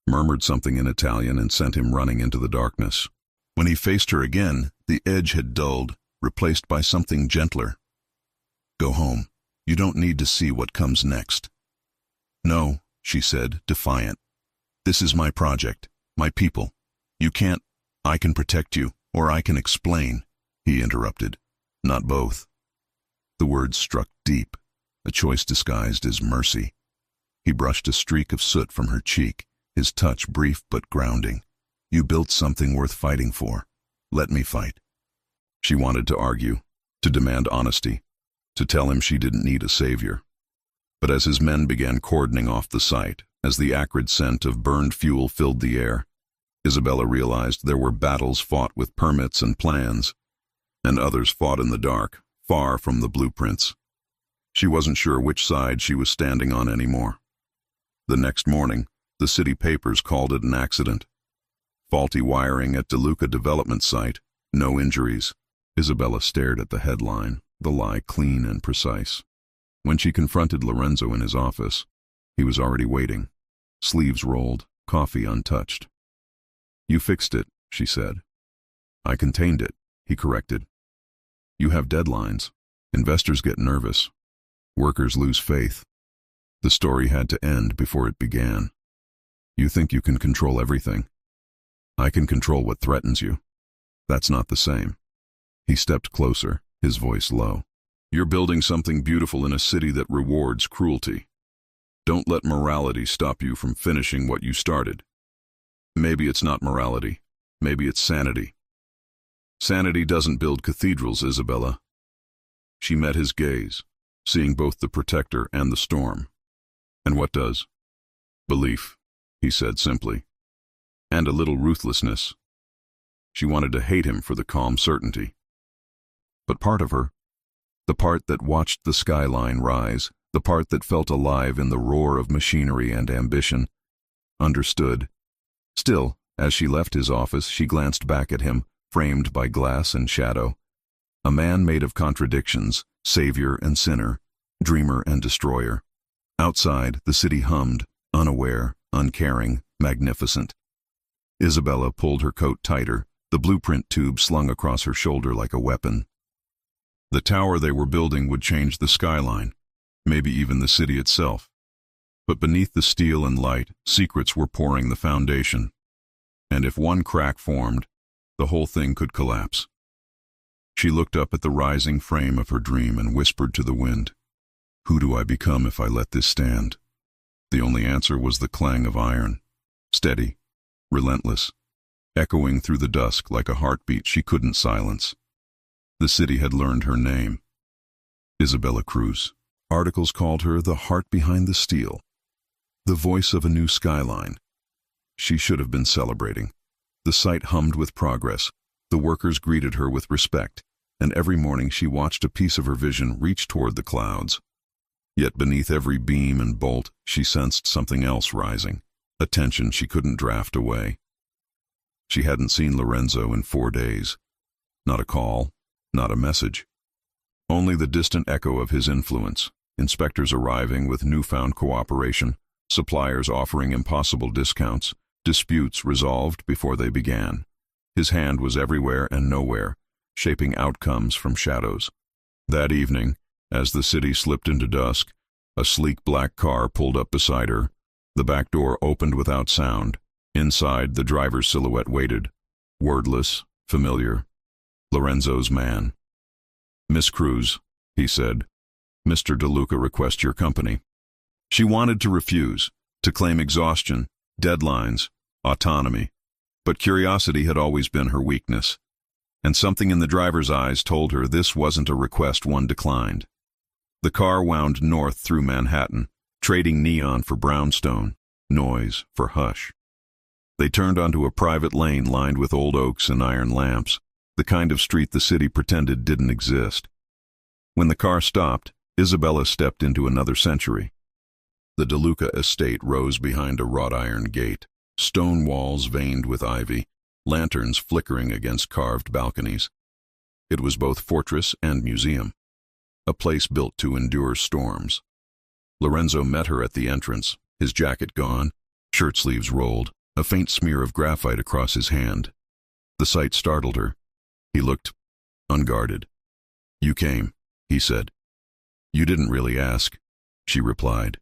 murmured something in Italian and sent him running into the darkness. When he faced her again, the edge had dulled, replaced by something gentler. "Go home. You don't need to see what comes next." "No," she said, defiant. "This is my project, my people. You can't—" "I can protect you, or I can explain," he interrupted. "Not both." The words struck deep, a choice disguised as mercy. He brushed a streak of soot from her cheek, his touch brief but grounding. "You built something worth fighting for. Let me fight." She wanted to argue, to demand honesty, to tell him she didn't need a savior. But as his men began cordoning off the site, as the acrid scent of burned fuel filled the air, Isabella realized there were battles fought with permits and plans, and others fought in the dark, far from the blueprints. She wasn't sure which side she was standing on anymore. The next morning, the city papers called it an accident. Faulty wiring at DeLuca development site, no injuries. Isabella stared at the headline, the lie clean and precise. When she confronted Lorenzo in his office, he was already waiting, sleeves rolled, coffee untouched. "You fixed it," she said. "I contained it," he corrected. "You have deadlines. Investors get nervous. Workers lose faith. The story had to end before it began. You think you can control everything. I can control what threatens you. That's not the same." He stepped closer, his voice low. "You're building something beautiful in a city that rewards cruelty. Don't let morality stop you from finishing what you started. Maybe it's not morality. Maybe it's sanity. Sanity doesn't build cathedrals, Isabella." She met his gaze, seeing both the protector and the storm. "And what does?" "Belief," he said simply. "And a little ruthlessness." She wanted to hate him for the calm certainty. But part of her, the part that watched the skyline rise, the part that felt alive in the roar of machinery and ambition, understood. Still, as she left his office, she glanced back at him, framed by glass and shadow. A man made of contradictions, savior and sinner, dreamer and destroyer. Outside, the city hummed, unaware, uncaring, magnificent. Isabella pulled her coat tighter, the blueprint tube slung across her shoulder like a weapon. The tower they were building would change the skyline, maybe even the city itself. But beneath the steel and light, secrets were pouring the foundation. And if one crack formed, the whole thing could collapse. She looked up at the rising frame of her dream and whispered to the wind, "Who do I become if I let this stand?" The only answer was the clang of iron, steady, relentless, echoing through the dusk like a heartbeat she couldn't silence. The city had learned her name. Isabella Cruz. Articles called her the heart behind the steel, the voice of a new skyline. She should have been celebrating. The site hummed with progress. The workers greeted her with respect, and every morning she watched a piece of her vision reach toward the clouds. Yet beneath every beam and bolt, she sensed something else rising, a tension she couldn't draft away. She hadn't seen Lorenzo in 4 days. Not a call, not a message. Only the distant echo of his influence, inspectors arriving with newfound cooperation, suppliers offering impossible discounts, disputes resolved before they began. His hand was everywhere and nowhere, shaping outcomes from shadows. That evening, as the city slipped into dusk, a sleek black car pulled up beside her. The back door opened without sound. Inside, the driver's silhouette waited, wordless, familiar. Lorenzo's man. "Miss Cruz," he said, "Mr. DeLuca requests your company." She wanted to refuse, to claim exhaustion, deadlines, autonomy. But curiosity had always been her weakness, and something in the driver's eyes told her this wasn't a request one declined. The car wound north through Manhattan, trading neon for brownstone, noise for hush. They turned onto a private lane lined with old oaks and iron lamps, the kind of street the city pretended didn't exist. When the car stopped, Isabella stepped into another century. The DeLuca estate rose behind a wrought iron gate, Stone walls veined with ivy, lanterns flickering against carved balconies. It was both fortress and museum, a place built to endure storms. Lorenzo met her at the entrance, his jacket gone, shirt sleeves rolled, a faint smear of graphite across his hand. The sight startled her. He looked unguarded. "You came," he said. "You didn't really ask," she replied.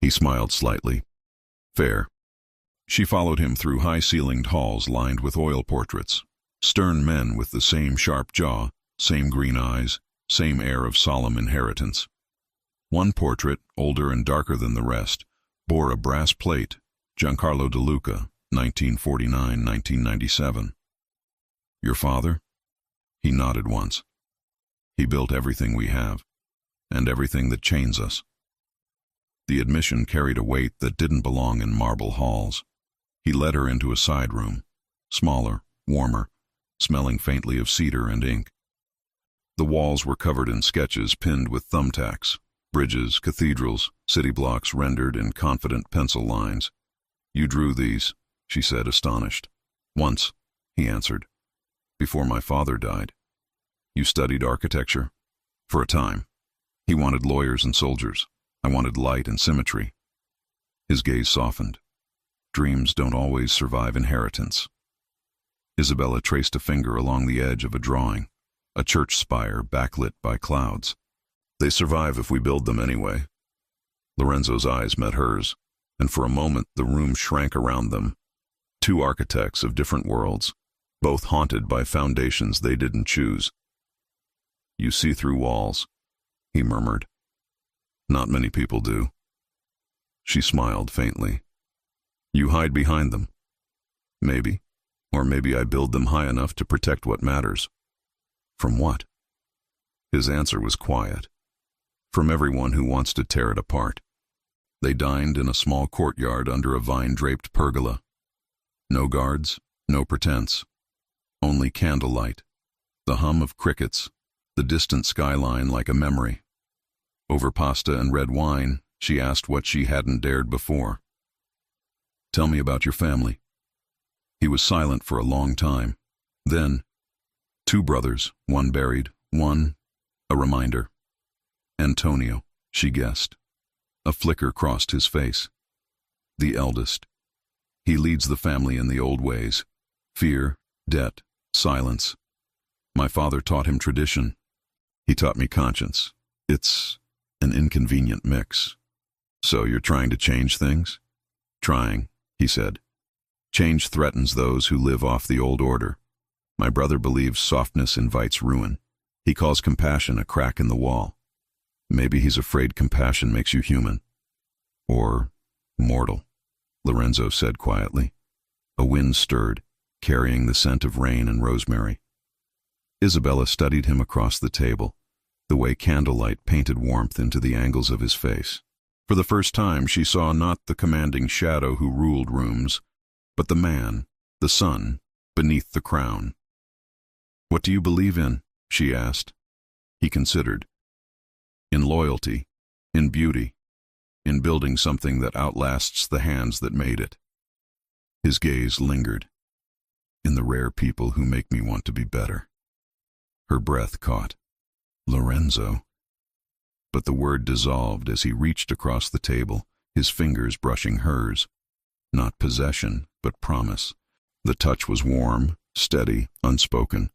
He smiled slightly. "Fair." She followed him through high-ceilinged halls lined with oil portraits. Stern men with the same sharp jaw, same green eyes, same air of solemn inheritance. One portrait, older and darker than the rest, bore a brass plate, Giancarlo De Luca, 1949-1997. "Your father?" He nodded once. "He built everything we have, and everything that chains us." The admission carried a weight that didn't belong in marble halls. He led her into a side room, smaller, warmer, smelling faintly of cedar and ink. The walls were covered in sketches pinned with thumbtacks, bridges, cathedrals, city blocks rendered in confident pencil lines. "You drew these," she said, astonished. "Once," he answered, "before my father died." "You studied architecture?" "For a time. He wanted lawyers and soldiers. I wanted light and symmetry." His gaze softened. Dreams don't always survive inheritance. Isabella traced a finger along the edge of a drawing, a church spire backlit by clouds. "They survive if we build them anyway." Lorenzo's eyes met hers, and for a moment the room shrank around them. Two architects of different worlds, both haunted by foundations they didn't choose. "You see through walls," he murmured. "Not many people do." She smiled faintly. "You hide behind them." "Maybe. Or maybe I build them high enough to protect what matters." "From what?" His answer was quiet. "From everyone who wants to tear it apart." They dined in a small courtyard under a vine-draped pergola. No guards, no pretense. Only candlelight, the hum of crickets, the distant skyline like a memory. Over pasta and red wine, she asked what she hadn't dared before. "Tell me about your family." He was silent for a long time. Then, "Two brothers, one buried, one," a reminder. "Antonio," she guessed. A flicker crossed his face. "The eldest. He leads the family in the old ways. Fear, debt, silence. My father taught him tradition. He taught me conscience. It's an inconvenient mix." "So you're trying to change things?" "Trying," he said. "Change threatens those who live off the old order. My brother believes softness invites ruin. He calls compassion a crack in the wall. Maybe he's afraid compassion makes you human. Or mortal," Lorenzo said quietly. A wind stirred, carrying the scent of rain and rosemary. Isabella studied him across the table, the way candlelight painted warmth into the angles of his face. For the first time she saw not the commanding shadow who ruled rooms, but the man, the sun, beneath the crown. "What do you believe in?" she asked. He considered. "In loyalty, in beauty, in building something that outlasts the hands that made it." His gaze lingered. "In the rare people who make me want to be better." Her breath caught. "Lorenzo." But the word dissolved as he reached across the table, his fingers brushing hers. Not possession, but promise. The touch was warm, steady, unspoken.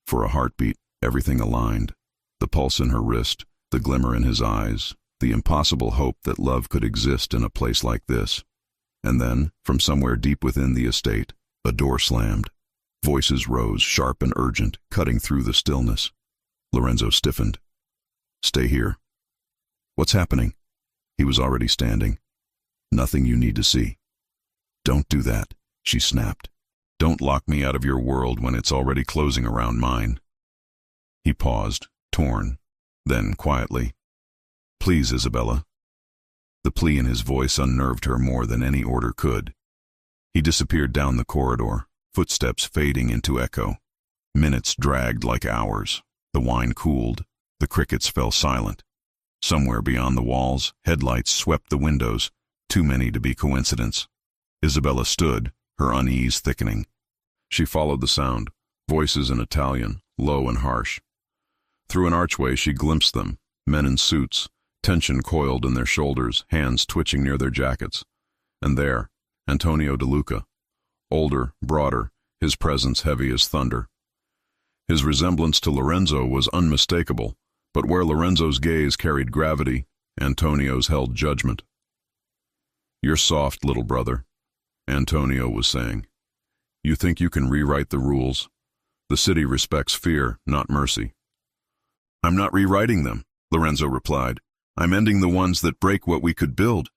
For a heartbeat, everything aligned. The pulse in her wrist, the glimmer in his eyes, the impossible hope that love could exist in a place like this. And then, from somewhere deep within the estate, a door slammed. Voices rose, sharp and urgent, cutting through the stillness. Lorenzo stiffened. "Stay here." "What's happening?" He was already standing. "Nothing you need to see." "Don't do that," she snapped. "Don't lock me out of your world when it's already closing around mine." He paused, torn. Then, quietly, "Please, Isabella." The plea in his voice unnerved her more than any order could. He disappeared down the corridor, footsteps fading into echo. Minutes dragged like hours. The wine cooled. The crickets fell silent. Somewhere beyond the walls, headlights swept the windows, too many to be coincidence. Isabella stood, her unease thickening. She followed the sound, voices in Italian, low and harsh. Through an archway she glimpsed them, men in suits, tension coiled in their shoulders, hands twitching near their jackets. And there, Antonio De Luca, older, broader, his presence heavy as thunder. His resemblance to Lorenzo was unmistakable, but where Lorenzo's gaze carried gravity, Antonio's held judgment. "You're soft, little brother," Antonio was saying. "You think you can rewrite the rules. The city respects fear, not mercy." "I'm not rewriting them," Lorenzo replied. "I'm ending the ones that break what we could build."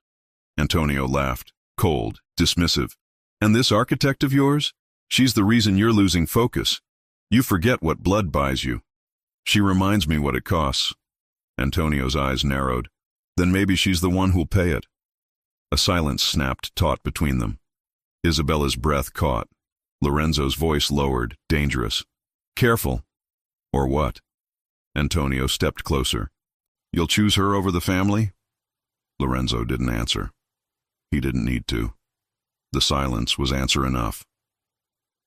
Antonio laughed, cold, dismissive. "And this architect of yours? She's the reason you're losing focus. You forget what blood buys you." "She reminds me what it costs." Antonio's eyes narrowed. "Then maybe she's the one who'll pay it." A silence snapped taut between them. Isabella's breath caught. Lorenzo's voice lowered, dangerous. "Careful." "Or what?" Antonio stepped closer. "You'll choose her over the family?" Lorenzo didn't answer. He didn't need to. The silence was answer enough.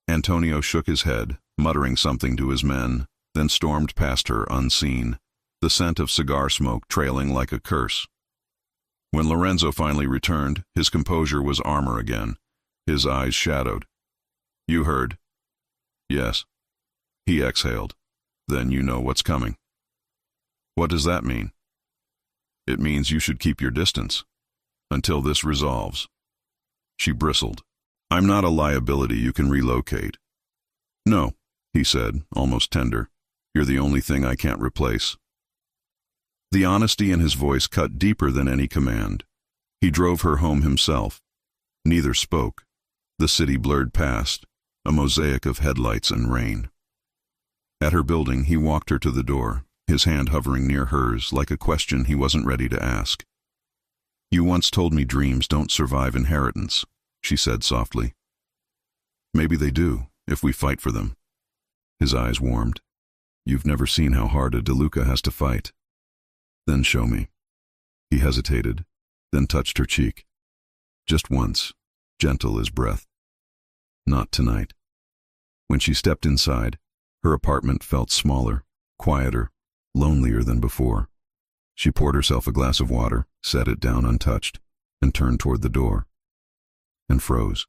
Antonio shook his head, muttering something to his men, then stormed past her unseen, the scent of cigar smoke trailing like a curse. When Lorenzo finally returned, his composure was armor again, his eyes shadowed. "You heard?" "Yes." He exhaled. "Then you know what's coming." "What does that mean?" "It means you should keep your distance. Until this resolves." She bristled. "I'm not a liability you can relocate." "No," he said, almost tender. "You're the only thing I can't replace." The honesty in his voice cut deeper than any command. He drove her home himself. Neither spoke. The city blurred past, a mosaic of headlights and rain. At her building, he walked her to the door, his hand hovering near hers like a question he wasn't ready to ask. "You once told me dreams don't survive inheritance," she said softly. "Maybe they do, if we fight for them." His eyes warmed. "You've never seen how hard a De Luca has to fight." "Then show me." He hesitated, then touched her cheek. Just once, gentle as breath. Not tonight. When she stepped inside, her apartment felt smaller, quieter, lonelier than before. She poured herself a glass of water, set it down untouched, and turned toward the door. And froze.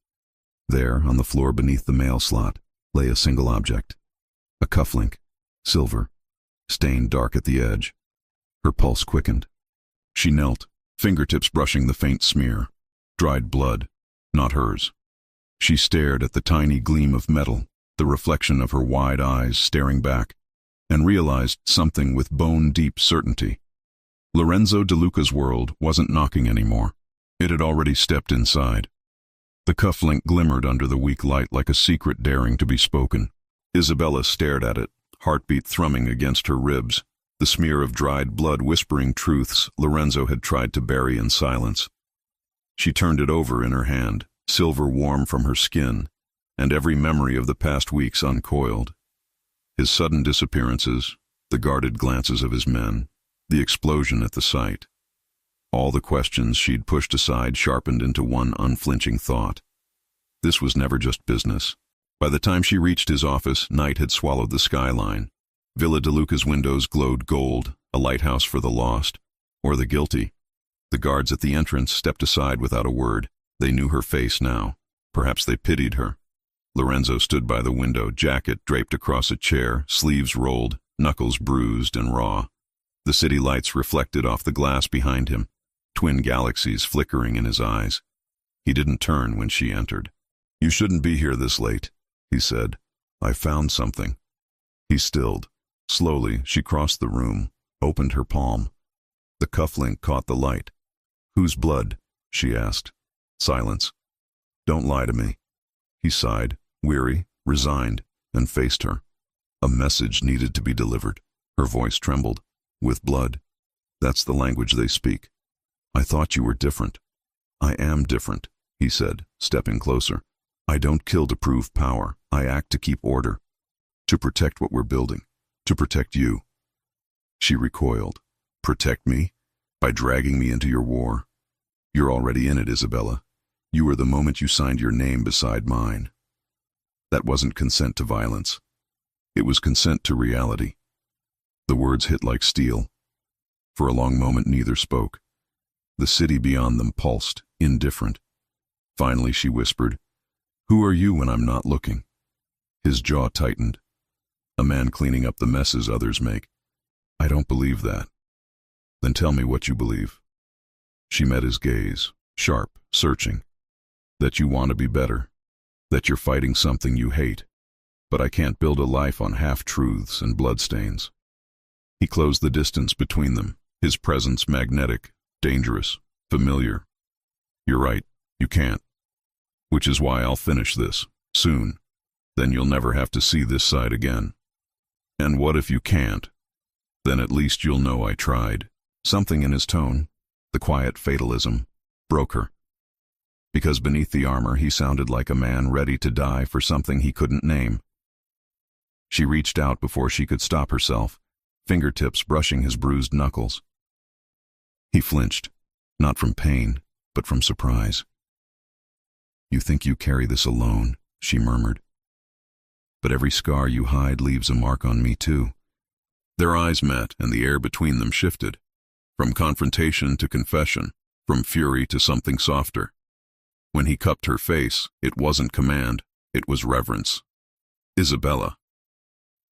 There, on the floor beneath the mail slot, lay a single object. A cufflink, silver, stained dark at the edge. Her pulse quickened. She knelt, fingertips brushing the faint smear. Dried blood, not hers. She stared at the tiny gleam of metal, the reflection of her wide eyes staring back, and realized something with bone-deep certainty. Lorenzo De Luca's world wasn't knocking anymore. It had already stepped inside. The cufflink glimmered under the weak light like a secret daring to be spoken. Isabella stared at it, heartbeat thrumming against her ribs, the smear of dried blood whispering truths Lorenzo had tried to bury in silence. She turned it over in her hand, silver warm from her skin, and every memory of the past weeks uncoiled. His sudden disappearances, the guarded glances of his men, the explosion at the site. All the questions she'd pushed aside sharpened into one unflinching thought. This was never just business. By the time she reached his office, night had swallowed the skyline. Villa De Luca's windows glowed gold, a lighthouse for the lost, or the guilty. The guards at the entrance stepped aside without a word. They knew her face now. Perhaps they pitied her. Lorenzo stood by the window, jacket draped across a chair, sleeves rolled, knuckles bruised and raw. The city lights reflected off the glass behind him, twin galaxies flickering in his eyes. He didn't turn when she entered. "You shouldn't be here this late," he said. "I found something." He stilled. Slowly, she crossed the room, opened her palm. The cufflink caught the light. "Whose blood?" she asked. Silence. "Don't lie to me." He sighed, weary, resigned, and faced her. A message needed to be delivered. Her voice trembled. "With blood. That's the language they speak. I thought you were different." "I am different," he said, stepping closer. "I don't kill to prove power. I act to keep order. To protect what we're building. To protect you." She recoiled. "Protect me? By dragging me into your war? You're already in it, Isabella. You were the moment you signed your name beside mine. That wasn't consent to violence. It was consent to reality. The words hit like steel. For a long moment neither spoke. The city beyond them pulsed, indifferent. Finally she whispered, "Who are you when I'm not looking?" His jaw tightened. "A man cleaning up the messes others make." "I don't believe that." "Then tell me what you believe." She met his gaze, sharp, searching. "That you want to be better. That you're fighting something you hate. But I can't build a life on half-truths and bloodstains." He closed the distance between them, his presence magnetic, dangerous, familiar. "You're right, you can't. Which is why I'll finish this, soon. Then you'll never have to see this side again. And what if you can't? Then at least you'll know I tried." Something in his tone, the quiet fatalism, broke her. Because beneath the armor he sounded like a man ready to die for something he couldn't name. She reached out before she could stop herself, fingertips brushing his bruised knuckles. He flinched, not from pain, but from surprise. "You think you carry this alone," she murmured. "But every scar you hide leaves a mark on me too." Their eyes met, and the air between them shifted, from confrontation to confession, from fury to something softer. When he cupped her face, it wasn't command, it was reverence. "Isabella."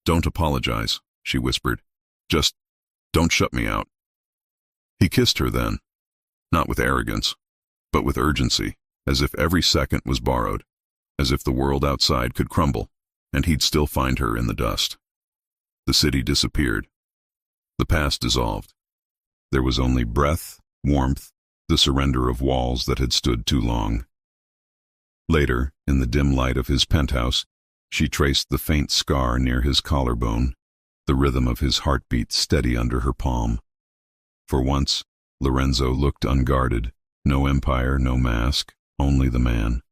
"Don't apologize," she whispered. "Just don't shut me out." He kissed her then, not with arrogance, but with urgency, as if every second was borrowed, as if the world outside could crumble, and he'd still find her in the dust. The city disappeared. The past dissolved. There was only breath, warmth, the surrender of walls that had stood too long. Later, in the dim light of his penthouse, she traced the faint scar near his collarbone, the rhythm of his heartbeat steady under her palm. For once, Lorenzo looked unguarded, no empire, no mask, only the man.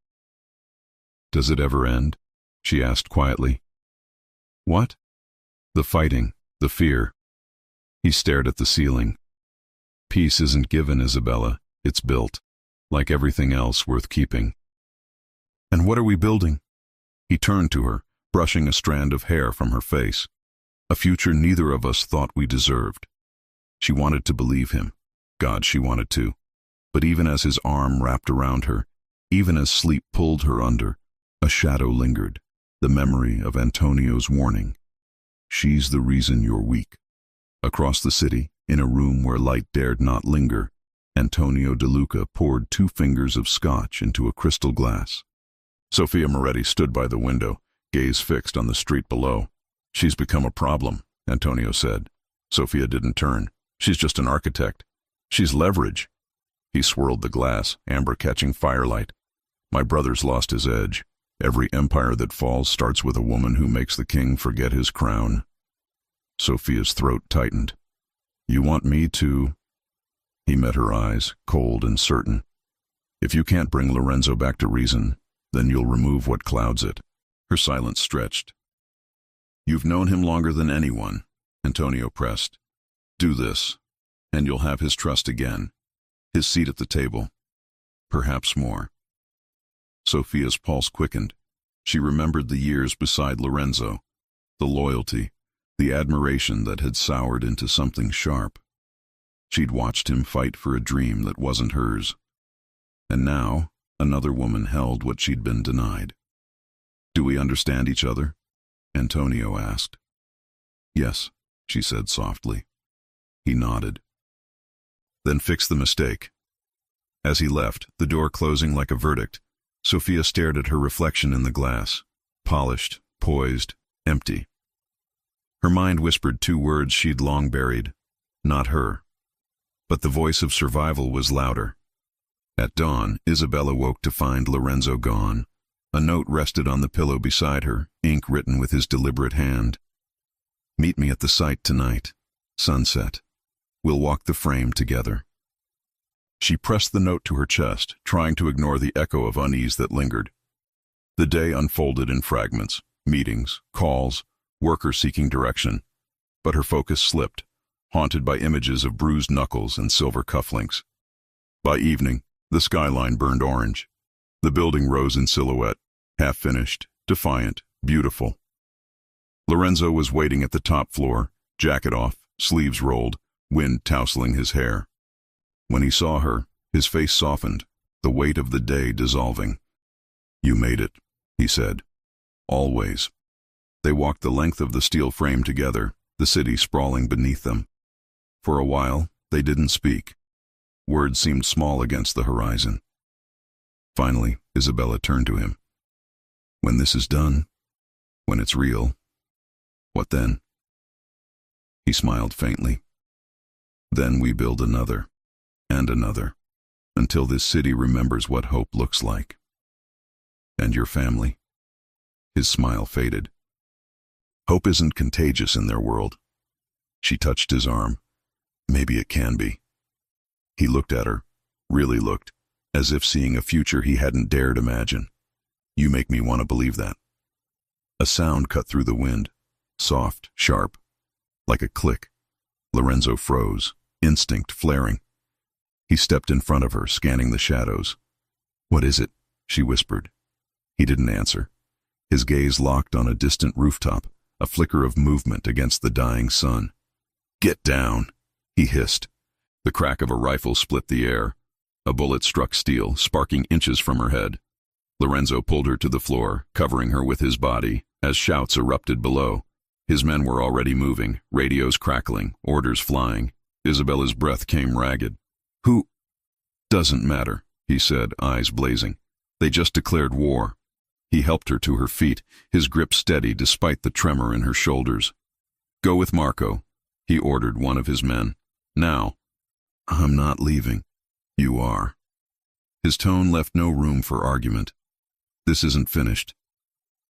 "Does it ever end?" she asked quietly. "What?" "The fighting, the fear." He stared at the ceiling. "Peace isn't given, Isabella, it's built, like everything else worth keeping." "And what are we building?" He turned to her, brushing a strand of hair from her face. "A future neither of us thought we deserved." She wanted to believe him. God, she wanted to. But even as his arm wrapped around her, even as sleep pulled her under, a shadow lingered, the memory of Antonio's warning. "She's the reason you're weak." Across the city, in a room where light dared not linger, Antonio De Luca poured 2 fingers of scotch into a crystal glass. Sophia Moretti stood by the window, gaze fixed on the street below. "She's become a problem," Antonio said. Sophia didn't turn. "She's just an architect. She's leverage." He swirled the glass, amber catching firelight. "My brother's lost his edge. Every empire that falls starts with a woman who makes the king forget his crown." Sophia's throat tightened. "You want me to—" He met her eyes, cold and certain. "If you can't bring Lorenzo back to reason, then you'll remove what clouds it." Her silence stretched. "You've known him longer than anyone," Antonio pressed. "Do this, and you'll have his trust again, his seat at the table, perhaps more." Sophia's pulse quickened. She remembered the years beside Lorenzo, the loyalty, the admiration that had soured into something sharp. She'd watched him fight for a dream that wasn't hers. And now, another woman held what she'd been denied. "Do we understand each other?" Antonio asked. "Yes," she said softly. He nodded. "Then fix the mistake." As he left, the door closing like a verdict, Sophia stared at her reflection in the glass, polished, poised, empty. Her mind whispered 2 words she'd long buried, "Not her." But the voice of survival was louder. At dawn, Isabella woke to find Lorenzo gone. A note rested on the pillow beside her, ink written with his deliberate hand. "Meet me at the site tonight. Sunset. We'll walk the frame together." She pressed the note to her chest, trying to ignore the echo of unease that lingered. The day unfolded in fragments, meetings, calls, workers seeking direction. But her focus slipped, haunted by images of bruised knuckles and silver cufflinks. By evening, the skyline burned orange. The building rose in silhouette, half-finished, defiant, beautiful. Lorenzo was waiting at the top floor, jacket off, sleeves rolled, wind tousling his hair. When he saw her, his face softened, the weight of the day dissolving. "You made it," he said. "Always." They walked the length of the steel frame together, the city sprawling beneath them. For a while, they didn't speak. Words seemed small against the horizon. Finally, Isabella turned to him. "When this is done, when it's real, what then?" He smiled faintly. "Then we build another, and another, until this city remembers what hope looks like." "And your family?" His smile faded. "Hope isn't contagious in their world." She touched his arm. "Maybe it can be." He looked at her, really looked, as if seeing a future he hadn't dared imagine. "You make me want to believe that." A sound cut through the wind, soft, sharp, like a click. Lorenzo froze, instinct flaring. He stepped in front of her, scanning the shadows. "What is it?" she whispered. He didn't answer. His gaze locked on a distant rooftop, a flicker of movement against the dying sun. "Get down," he hissed. The crack of a rifle split the air. A bullet struck steel, sparking inches from her head. Lorenzo pulled her to the floor, covering her with his body, as shouts erupted below. His men were already moving, radios crackling, orders flying. Isabella's breath came ragged. "Who?" "Doesn't matter," he said, eyes blazing. "They just declared war." He helped her to her feet, his grip steady despite the tremor in her shoulders. "Go with Marco," he ordered one of his men. "Now." "I'm not leaving." "You are." His tone left no room for argument. "This isn't finished."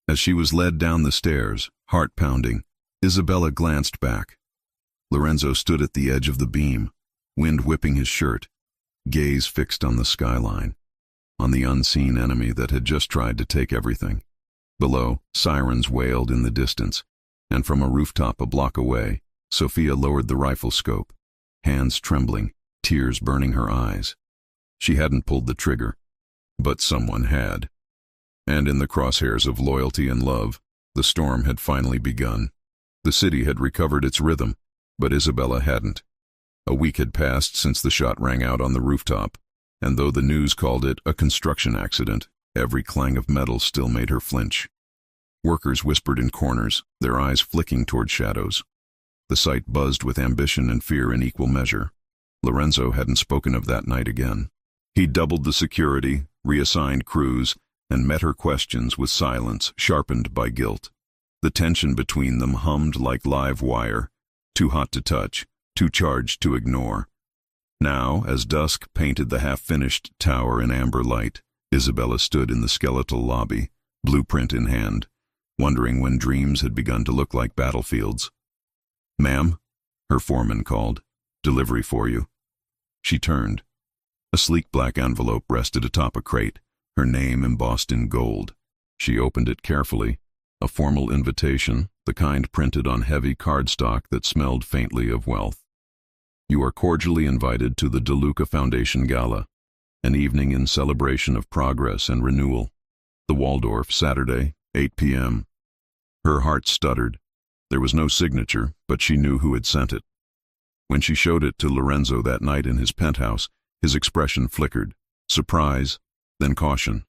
As she was led down the stairs, heart pounding, Isabella glanced back. Lorenzo stood at the edge of the beam, wind whipping his shirt, gaze fixed on the skyline, on the unseen enemy that had just tried to take everything. Below, sirens wailed in the distance, and from a rooftop a block away, Sophia lowered the rifle scope, hands trembling, tears burning her eyes. She hadn't pulled the trigger, but someone had. And in the crosshairs of loyalty and love, the storm had finally begun. The city had recovered its rhythm, but Isabella hadn't. A week had passed since the shot rang out on the rooftop, and though the news called it a construction accident, every clang of metal still made her flinch. Workers whispered in corners, their eyes flicking toward shadows. The site buzzed with ambition and fear in equal measure. Lorenzo hadn't spoken of that night again. He doubled the security, reassigned crews, and met her questions with silence sharpened by guilt. The tension between them hummed like live wire, too hot to touch, too charged to ignore. Now, as dusk painted the half-finished tower in amber light, Isabella stood in the skeletal lobby, blueprint in hand, wondering when dreams had begun to look like battlefields. "Ma'am," her foreman called, "delivery for you." She turned. A sleek black envelope rested atop a crate, her name embossed in gold. She opened it carefully, a formal invitation, the kind printed on heavy cardstock that smelled faintly of wealth. "You are cordially invited to the DeLuca Foundation Gala, an evening in celebration of progress and renewal. The Waldorf, Saturday, 8 p.m. Her heart stuttered. There was no signature, but she knew who had sent it. When she showed it to Lorenzo that night in his penthouse, his expression flickered. Surprise, then caution.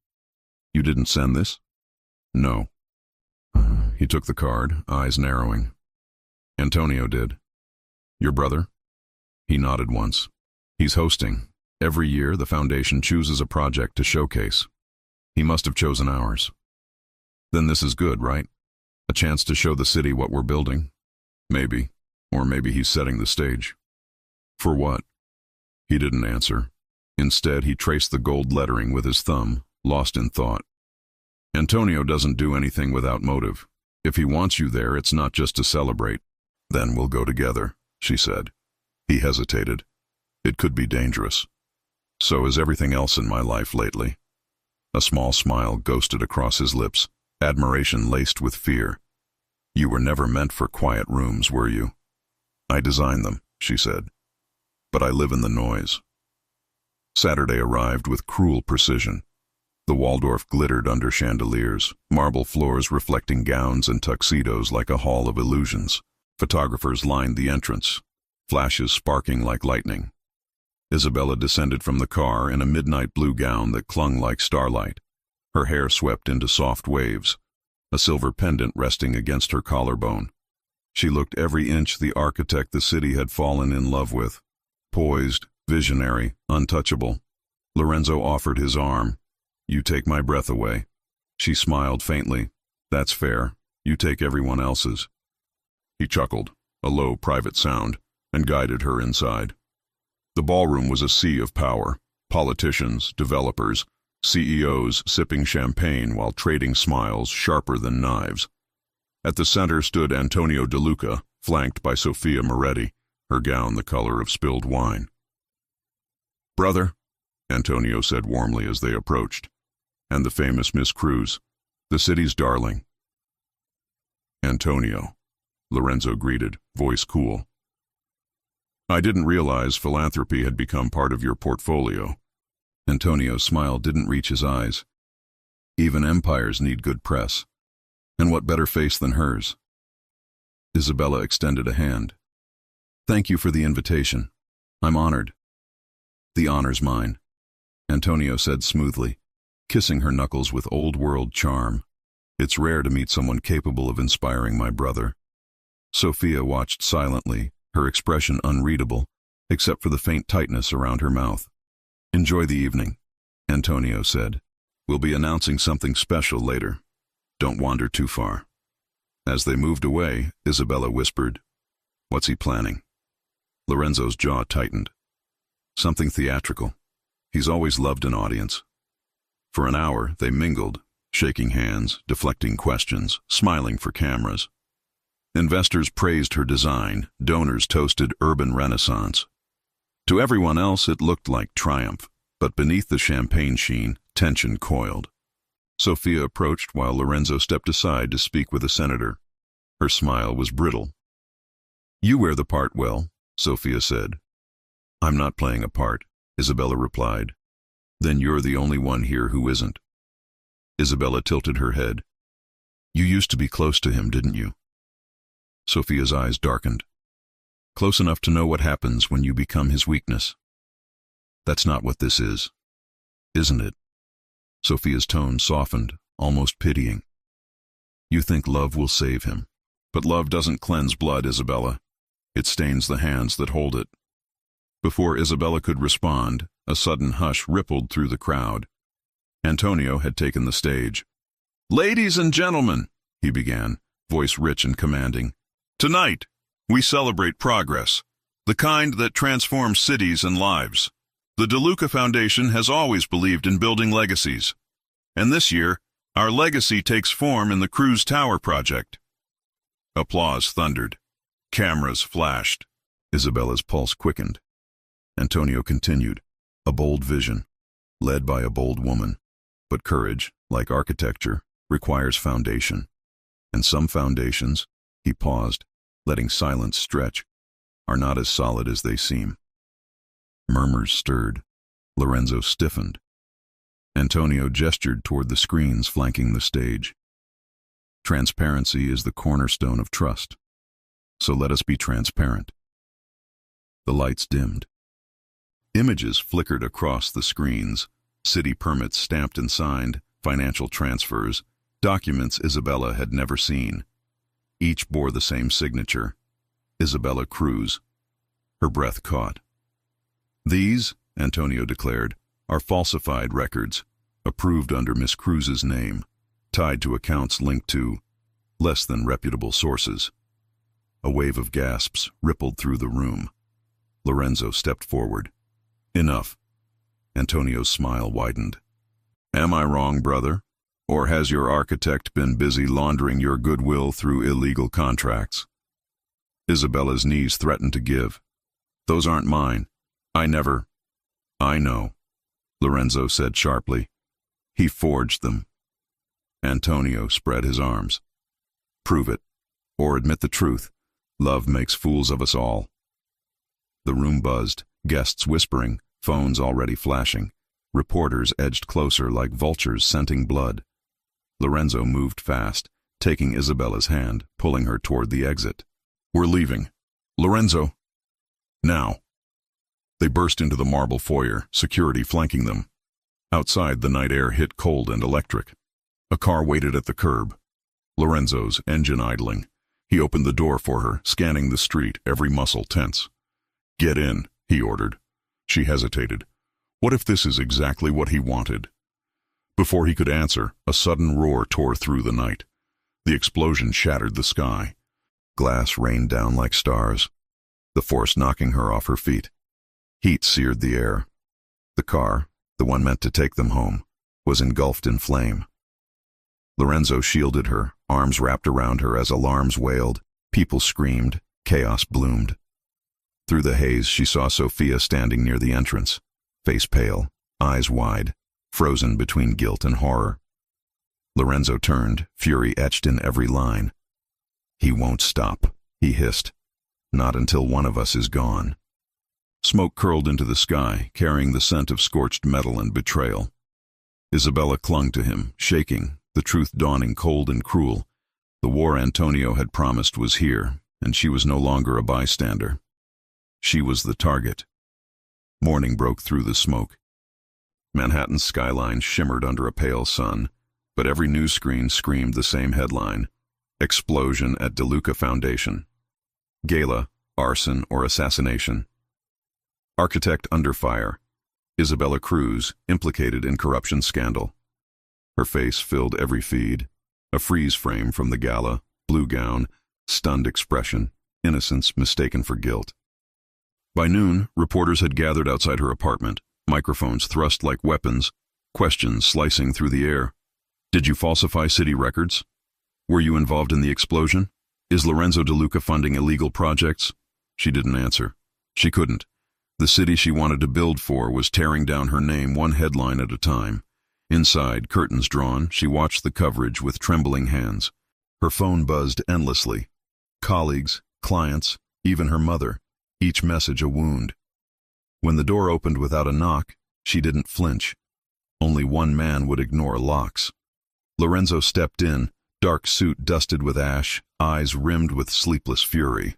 "You didn't send this?" "No." He took the card, eyes narrowing. "Antonio did." "Your brother?" He nodded once. "He's hosting. Every year, the foundation chooses a project to showcase. He must have chosen ours." "Then this is good, right? A chance to show the city what we're building?" "Maybe. Or maybe he's setting the stage." "For what?" He didn't answer. Instead, he traced the gold lettering with his thumb, lost in thought. "Antonio doesn't do anything without motive. If he wants you there, it's not just to celebrate." "Then we'll go together," she said. He hesitated. "It could be dangerous. So is everything else in my life lately." A small smile ghosted across his lips, admiration laced with fear. "You were never meant for quiet rooms, were you?" "I designed them," she said. "But I live in the noise." Saturday arrived with cruel precision. The Waldorf glittered under chandeliers, marble floors reflecting gowns and tuxedos like a hall of illusions. Photographers lined the entrance, flashes sparking like lightning. Isabella descended from the car in a midnight blue gown that clung like starlight. Her hair swept into soft waves, a silver pendant resting against her collarbone. She looked every inch the architect the city had fallen in love with. Poised, visionary, untouchable. Lorenzo offered his arm. "You take my breath away." She smiled faintly. "That's fair. You take everyone else's." He chuckled, a low, private sound, and guided her inside. The ballroom was a sea of power. Politicians, developers, CEOs sipping champagne while trading smiles sharper than knives. At the center stood Antonio De Luca, flanked by Sofia Moretti, her gown the color of spilled wine. "Brother," Antonio said warmly as they approached, "and the famous Miss Cruz, the city's darling." "Antonio," Lorenzo greeted, voice cool. "I didn't realize philanthropy had become part of your portfolio." Antonio's smile didn't reach his eyes. Even empires need good press. And what better face than hers? Isabella extended a hand. "Thank you for the invitation. I'm honored." "The honor's mine," Antonio said smoothly, kissing her knuckles with old-world charm. "It's rare to meet someone capable of inspiring my brother." Sofia watched silently, her expression unreadable, except for the faint tightness around her mouth. "Enjoy the evening," Antonio said. "We'll be announcing something special later. Don't wander too far." As they moved away, Isabella whispered, "What's he planning?" Lorenzo's jaw tightened. "Something theatrical. He's always loved an audience." For an hour, they mingled, shaking hands, deflecting questions, smiling for cameras. Investors praised her design, donors toasted urban renaissance. To everyone else, it looked like triumph, but beneath the champagne sheen, tension coiled. Sofia approached while Lorenzo stepped aside to speak with a senator. Her smile was brittle. "You wear the part well," Sofia said. "I'm not playing a part," Isabella replied. "Then you're the only one here who isn't." Isabella tilted her head. "You used to be close to him, didn't you?" Sofia's eyes darkened. "Close enough to know what happens when you become his weakness." "That's not what this is, isn't it?" Sofia's tone softened, almost pitying. "You think love will save him. But love doesn't cleanse blood, Isabella. It stains the hands that hold it." Before Isabella could respond, a sudden hush rippled through the crowd. Antonio had taken the stage. "Ladies and gentlemen," he began, voice rich and commanding, "tonight we celebrate progress, the kind that transforms cities and lives. The De Luca Foundation has always believed in building legacies. And this year, our legacy takes form in the Cruz Tower project." Applause thundered. Cameras flashed. Isabella's pulse quickened. Antonio continued, "A bold vision, led by a bold woman. But courage, like architecture, requires foundation. And some foundations," he paused, letting silence stretch, "are not as solid as they seem." Murmurs stirred. Lorenzo stiffened. Antonio gestured toward the screens flanking the stage. "Transparency is the cornerstone of trust. So let us be transparent." The lights dimmed. Images flickered across the screens, city permits stamped and signed, financial transfers, documents Isabella had never seen. Each bore the same signature, Isabella Cruz. Her breath caught. "These," Antonio declared, "are falsified records, approved under Miss Cruz's name, tied to accounts linked to less than reputable sources." A wave of gasps rippled through the room. Lorenzo stepped forward. "Enough." Antonio's smile widened. "Am I wrong, brother? Or has your architect been busy laundering your goodwill through illegal contracts?" Isabella's knees threatened to give. "Those aren't mine. I never—" "I know," Lorenzo said sharply. "He forged them." Antonio spread his arms. "Prove it, or admit the truth. Love makes fools of us all." The room buzzed, guests whispering, phones already flashing. Reporters edged closer like vultures scenting blood. Lorenzo moved fast, taking Isabella's hand, pulling her toward the exit. "We're leaving. Lorenzo! Now!" They burst into the marble foyer, security flanking them. Outside, the night air hit cold and electric. A car waited at the curb. Lorenzo's, engine idling. He opened the door for her, scanning the street, every muscle tense. "Get in," he ordered. She hesitated. What if this is exactly what he wanted? Before he could answer, a sudden roar tore through the night. The explosion shattered the sky. Glass rained down like stars, the force knocking her off her feet. Heat seared the air. The car, the one meant to take them home, was engulfed in flame. Lorenzo shielded her, arms wrapped around her as alarms wailed. People screamed, chaos bloomed. Through the haze, she saw Sofia standing near the entrance, face pale, eyes wide, frozen between guilt and horror. Lorenzo turned, fury etched in every line. "He won't stop," he hissed. "Not until one of us is gone." Smoke curled into the sky, carrying the scent of scorched metal and betrayal. Isabella clung to him, shaking, the truth dawning cold and cruel. The war Antonio had promised was here, and she was no longer a bystander. She was the target. Morning broke through the smoke. Manhattan's skyline shimmered under a pale sun, but every news screen screamed the same headline: "Explosion at DeLuca Foundation. Gala, arson or assassination. Architect under fire. Isabella Cruz implicated in corruption scandal." Her face filled every feed. A freeze frame from the gala, blue gown, stunned expression, innocence mistaken for guilt. By noon, reporters had gathered outside her apartment, microphones thrust like weapons, questions slicing through the air. "Did you falsify city records? Were you involved in the explosion? Is Lorenzo DeLuca funding illegal projects?" She didn't answer. She couldn't. The city she wanted to build for was tearing down her name one headline at a time. Inside, curtains drawn, she watched the coverage with trembling hands. Her phone buzzed endlessly. Colleagues, clients, even her mother, each message a wound. When the door opened without a knock, she didn't flinch. Only one man would ignore locks. Lorenzo stepped in, dark suit dusted with ash, eyes rimmed with sleepless fury.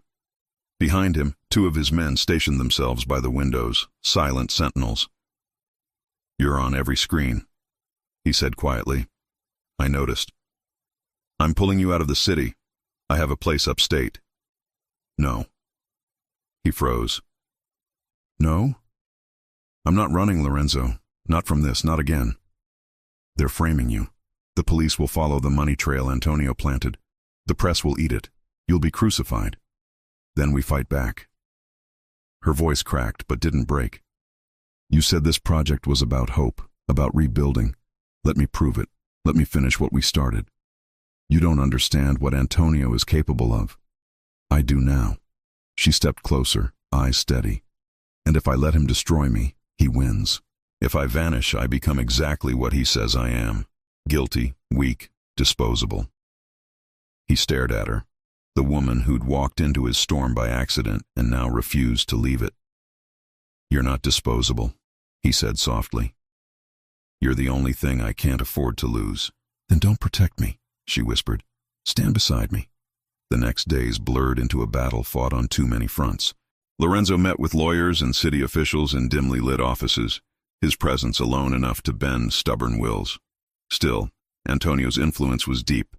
Behind him, two of his men stationed themselves by the windows, silent sentinels. "You're on every screen," he said quietly. "I noticed. I'm pulling you out of the city. I have a place upstate." "No." He froze. "No? I'm not running, Lorenzo. Not from this, not again. They're framing you. The police will follow the money trail Antonio planted. The press will eat it. You'll be crucified. Then we fight back." Her voice cracked but didn't break. "You said this project was about hope, about rebuilding. Let me prove it. Let me finish what we started. You don't understand what Antonio is capable of. I do now." She stepped closer, eyes steady. "And if I let him destroy me, he wins. If I vanish, I become exactly what he says I am. Guilty, weak, disposable." He stared at her, the woman who'd walked into his storm by accident and now refused to leave it. "You're not disposable," he said softly. "You're the only thing I can't afford to lose." "Then don't protect me," she whispered. "Stand beside me." The next days blurred into a battle fought on too many fronts. Lorenzo met with lawyers and city officials in dimly lit offices, his presence alone enough to bend stubborn wills. Still, Antonio's influence was deep.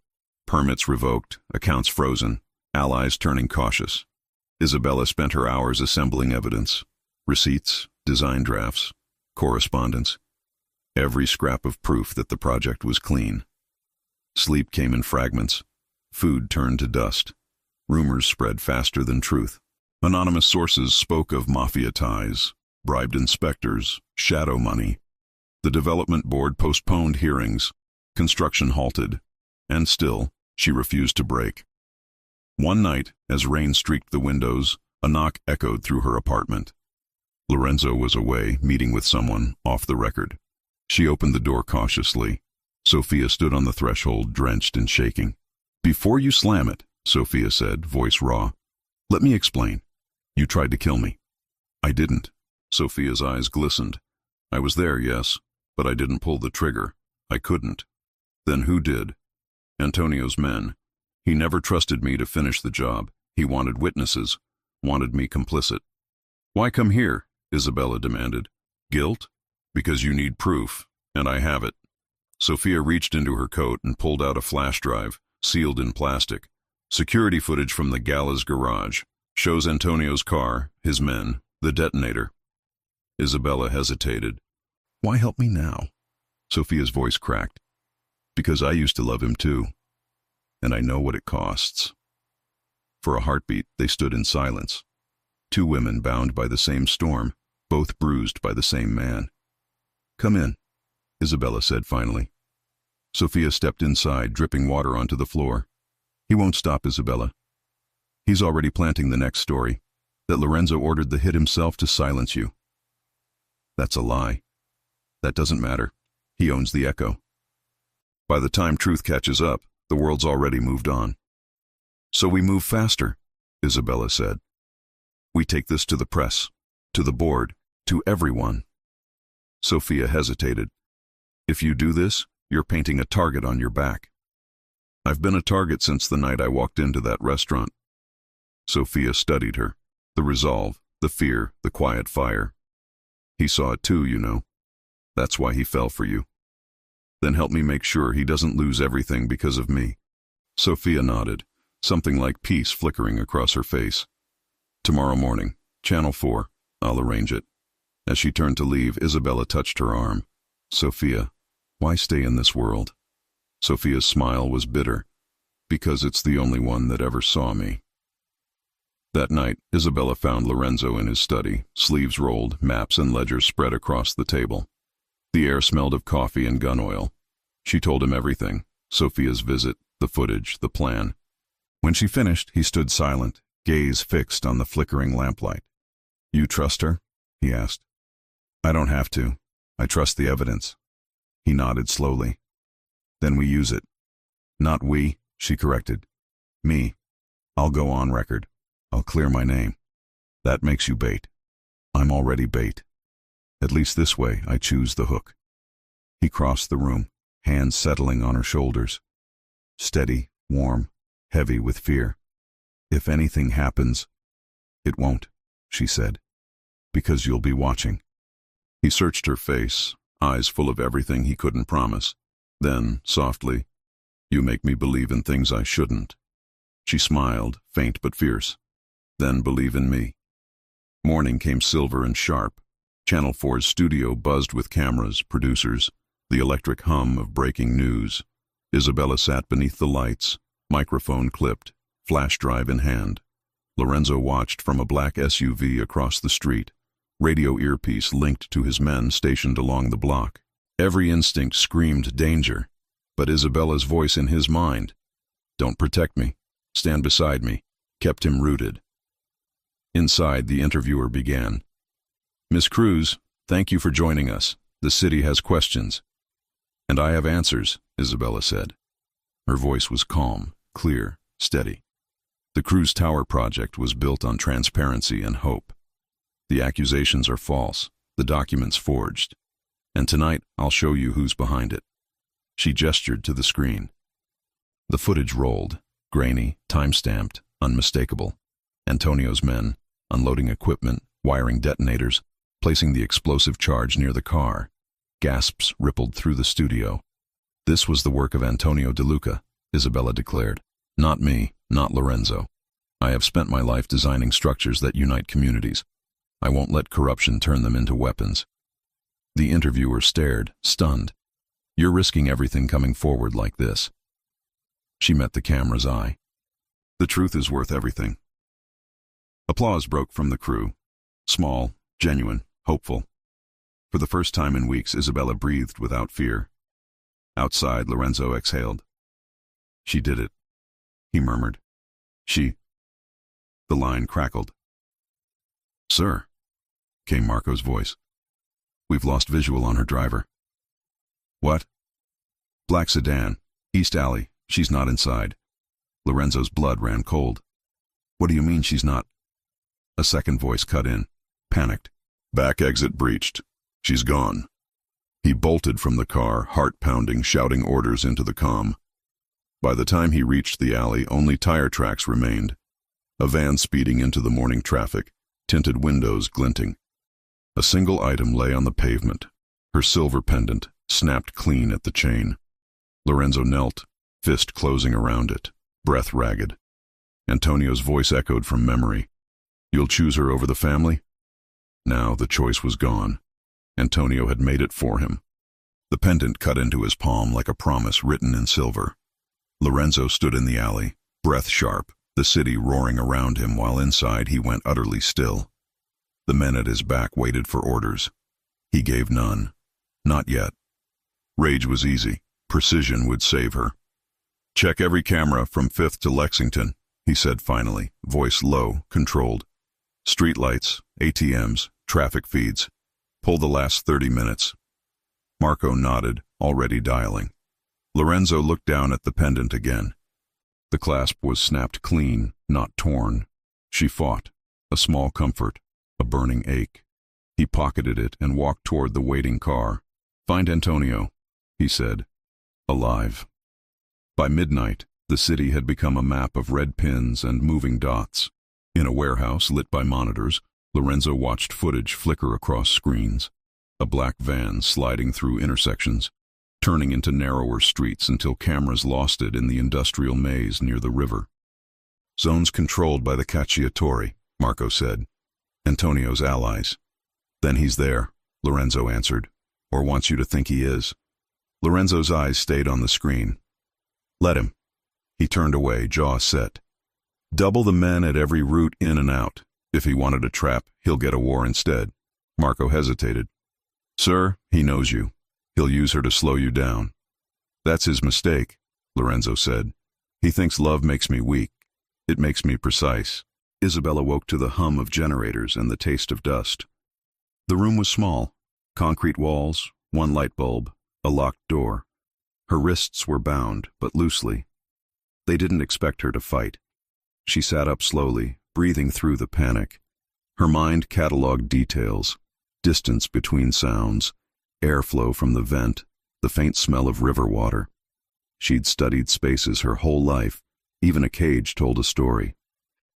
Permits revoked, accounts frozen, allies turning cautious. Isabella spent her hours assembling evidence, receipts, design drafts, correspondence, every scrap of proof that the project was clean. Sleep came in fragments. Food turned to dust. Rumors spread faster than truth. Anonymous sources spoke of Mafia ties, bribed inspectors, shadow money. The development board postponed hearings. Construction halted. And still, she refused to break. One night, as rain streaked the windows, a knock echoed through her apartment. Lorenzo was away, meeting with someone, off the record. She opened the door cautiously. Sofia stood on the threshold, drenched and shaking. "Before you slam it," Sofia said, voice raw, "let me explain. You tried to kill me." "I didn't." Sofia's eyes glistened. "I was there, yes, but I didn't pull the trigger. I couldn't. Then who did? Antonio's men. He never trusted me to finish the job. He wanted witnesses, wanted me complicit. Why come here? Isabella demanded. Guilt? Because you need proof, and I have it. Sophia reached into her coat and pulled out a flash drive, sealed in plastic. Security footage from the Gala's garage. Shows Antonio's car, his men, the detonator. Isabella hesitated. Why help me now? Sophia's voice cracked. Because I used to love him too. And I know what it costs. For a heartbeat, they stood in silence. Two women bound by the same storm, both bruised by the same man. Come in, Isabella said finally. Sophia stepped inside, dripping water onto the floor. He won't stop, Isabella. He's already planting the next story, that Lorenzo ordered the hit himself to silence you. That's a lie. That doesn't matter. He owns the Echo. By the time truth catches up, the world's already moved on. So we move faster, Isabella said. We take this to the press, to the board, to everyone. Sophia hesitated. If you do this, you're painting a target on your back. I've been a target since the night I walked into that restaurant. Sophia studied her. The resolve, the fear, the quiet fire. He saw it too, you know. That's why he fell for you. Then help me make sure he doesn't lose everything because of me. Sophia nodded, something like peace flickering across her face. Tomorrow morning, Channel 4, I'll arrange it. As she turned to leave, Isabella touched her arm. Sophia, why stay in this world? Sophia's smile was bitter. Because it's the only one that ever saw me. That night, Isabella found Lorenzo in his study, sleeves rolled, maps and ledgers spread across the table. The air smelled of coffee and gun oil. She told him everything, Sophia's visit, the footage, the plan. When she finished, he stood silent, gaze fixed on the flickering lamplight. You trust her? He asked. I don't have to. I trust the evidence. He nodded slowly. Then we use it. Not we, she corrected. Me. I'll go on record. I'll clear my name. That makes you bait. I'm already bait. At least this way I choose the hook. He crossed the room, hands settling on her shoulders. Steady, warm, heavy with fear. If anything happens, it won't, she said, because you'll be watching. He searched her face, eyes full of everything he couldn't promise. Then, softly, you make me believe in things I shouldn't. She smiled, faint but fierce. Then believe in me. Morning came silver and sharp. Channel 4's studio buzzed with cameras, producers, the electric hum of breaking news. Isabella sat beneath the lights, microphone clipped, flash drive in hand. Lorenzo watched from a black SUV across the street, radio earpiece linked to his men stationed along the block. Every instinct screamed danger, but Isabella's voice in his mind, don't protect me, stand beside me, kept him rooted. Inside, the interviewer began. Miss Cruz, thank you for joining us. The city has questions. And I have answers, Isabella said. Her voice was calm, clear, steady. The Cruz Tower project was built on transparency and hope. The accusations are false, the documents forged. And tonight, I'll show you who's behind it. She gestured to the screen. The footage rolled, grainy, time-stamped, unmistakable. Antonio's men, unloading equipment, wiring detonators, placing the explosive charge near the car. Gasps rippled through the studio. This was the work of Antonio De Luca, Isabella declared. Not me, not Lorenzo. I have spent my life designing structures that unite communities. I won't let corruption turn them into weapons. The interviewer stared, stunned. You're risking everything coming forward like this. She met the camera's eye. The truth is worth everything. Applause broke from the crew. Small, genuine, hopeful. For the first time in weeks, Isabella breathed without fear. Outside, Lorenzo exhaled. She did it, he murmured. She... The line crackled. Sir, came Marco's voice. We've lost visual on her driver. What? Black sedan, East Alley. She's not inside. Lorenzo's blood ran cold. What do you mean she's not? A second voice cut in, panicked. Back exit breached. She's gone. He bolted from the car, heart pounding, shouting orders into the comm. By the time he reached the alley, only tire tracks remained. A van speeding into the morning traffic, tinted windows glinting. A single item lay on the pavement, her silver pendant, snapped clean at the chain. Lorenzo knelt, fist closing around it, breath ragged. Antonio's voice echoed from memory. "You'll choose her over the family?" Now the choice was gone. Antonio had made it for him. The pendant cut into his palm like a promise written in silver. Lorenzo stood in the alley, breath sharp, the city roaring around him while inside he went utterly still. The men at his back waited for orders. He gave none. Not yet. Rage was easy. Precision would save her. "Check every camera from 5th to Lexington," he said finally, voice low, controlled. "Streetlights, ATMs, traffic feeds. Pull the last 30 minutes. Marco nodded, already dialing. Lorenzo looked down at the pendant again. The clasp was snapped clean, not torn. She fought, a small comfort, a burning ache. He pocketed it and walked toward the waiting car. "Find Antonio," he said. Alive. By midnight, the city had become a map of red pins and moving dots. In a warehouse lit by monitors, Lorenzo watched footage flicker across screens. A black van sliding through intersections, turning into narrower streets until cameras lost it in the industrial maze near the river. "Zones controlled by the Cacciatori," Marco said. "Antonio's allies." "Then he's there," Lorenzo answered. "Or wants you to think he is." Lorenzo's eyes stayed on the screen. "Let him." He turned away, jaw set. "Double the men at every route in and out. If he wanted a trap, he'll get a war instead." Marco hesitated. "Sir, he knows you. He'll use her to slow you down." "That's his mistake," Lorenzo said. "He thinks love makes me weak. It makes me precise." Isabella woke to the hum of generators and the taste of dust. The room was small. Concrete walls, one light bulb, a locked door. Her wrists were bound, but loosely. They didn't expect her to fight. She sat up slowly, breathing through the panic. Her mind cataloged details, distance between sounds, airflow from the vent, the faint smell of river water. She'd studied spaces her whole life. Even a cage told a story.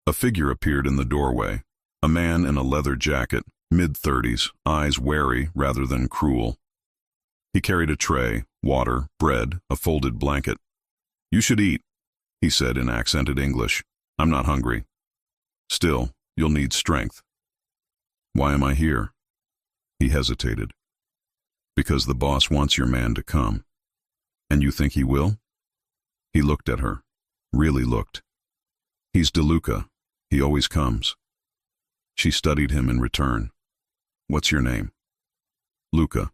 A figure appeared in the doorway. A man in a leather jacket, mid-30s, eyes wary rather than cruel. He carried a tray, water, bread, a folded blanket. "You should eat," he said in accented English. "I'm not hungry. Still, you'll need strength." "Why am I here?" He hesitated. "Because the boss wants your man to come." "And you think he will?" He looked at her. Really looked. "He's DeLuca. He always comes." She studied him in return. "What's your name?" "Luca."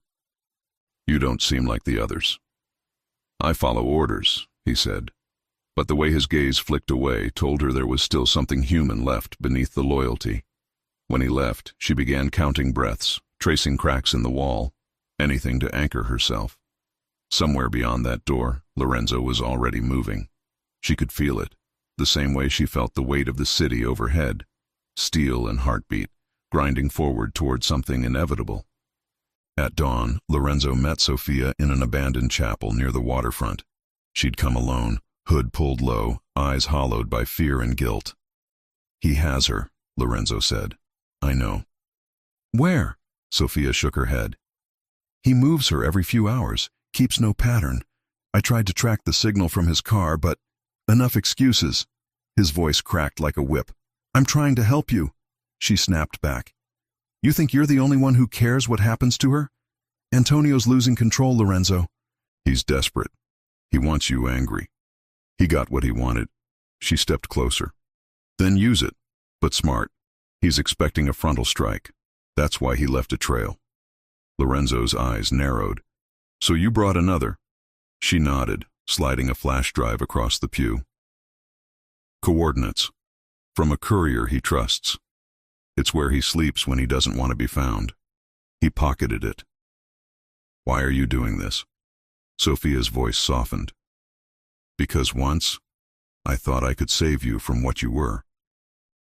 "You don't seem like the others." "I follow orders," he said. But the way his gaze flicked away told her there was still something human left beneath the loyalty. When he left, she began counting breaths, tracing cracks in the wall, anything to anchor herself. Somewhere beyond that door, Lorenzo was already moving. She could feel it, the same way she felt the weight of the city overhead, steel and heartbeat, grinding forward toward something inevitable. At dawn, Lorenzo met Sofia in an abandoned chapel near the waterfront. She'd come alone, hood pulled low, eyes hollowed by fear and guilt. "He has her," Lorenzo said. "I know." "Where?" Sofia shook her head. "He moves her every few hours, keeps no pattern. I tried to track the signal from his car, but enough excuses." His voice cracked like a whip. "I'm trying to help you," she snapped back. "You think you're the only one who cares what happens to her? Antonio's losing control, Lorenzo." "He's desperate. He wants you angry." He got what he wanted. She stepped closer. "Then use it, but smart. He's expecting a frontal strike. That's why he left a trail." Lorenzo's eyes narrowed. "So you brought another?" She nodded, sliding a flash drive across the pew. "Coordinates. From a courier he trusts. It's where he sleeps when he doesn't want to be found." He pocketed it. "Why are you doing this?" Sofia's voice softened. "Because once, I thought I could save you from what you were.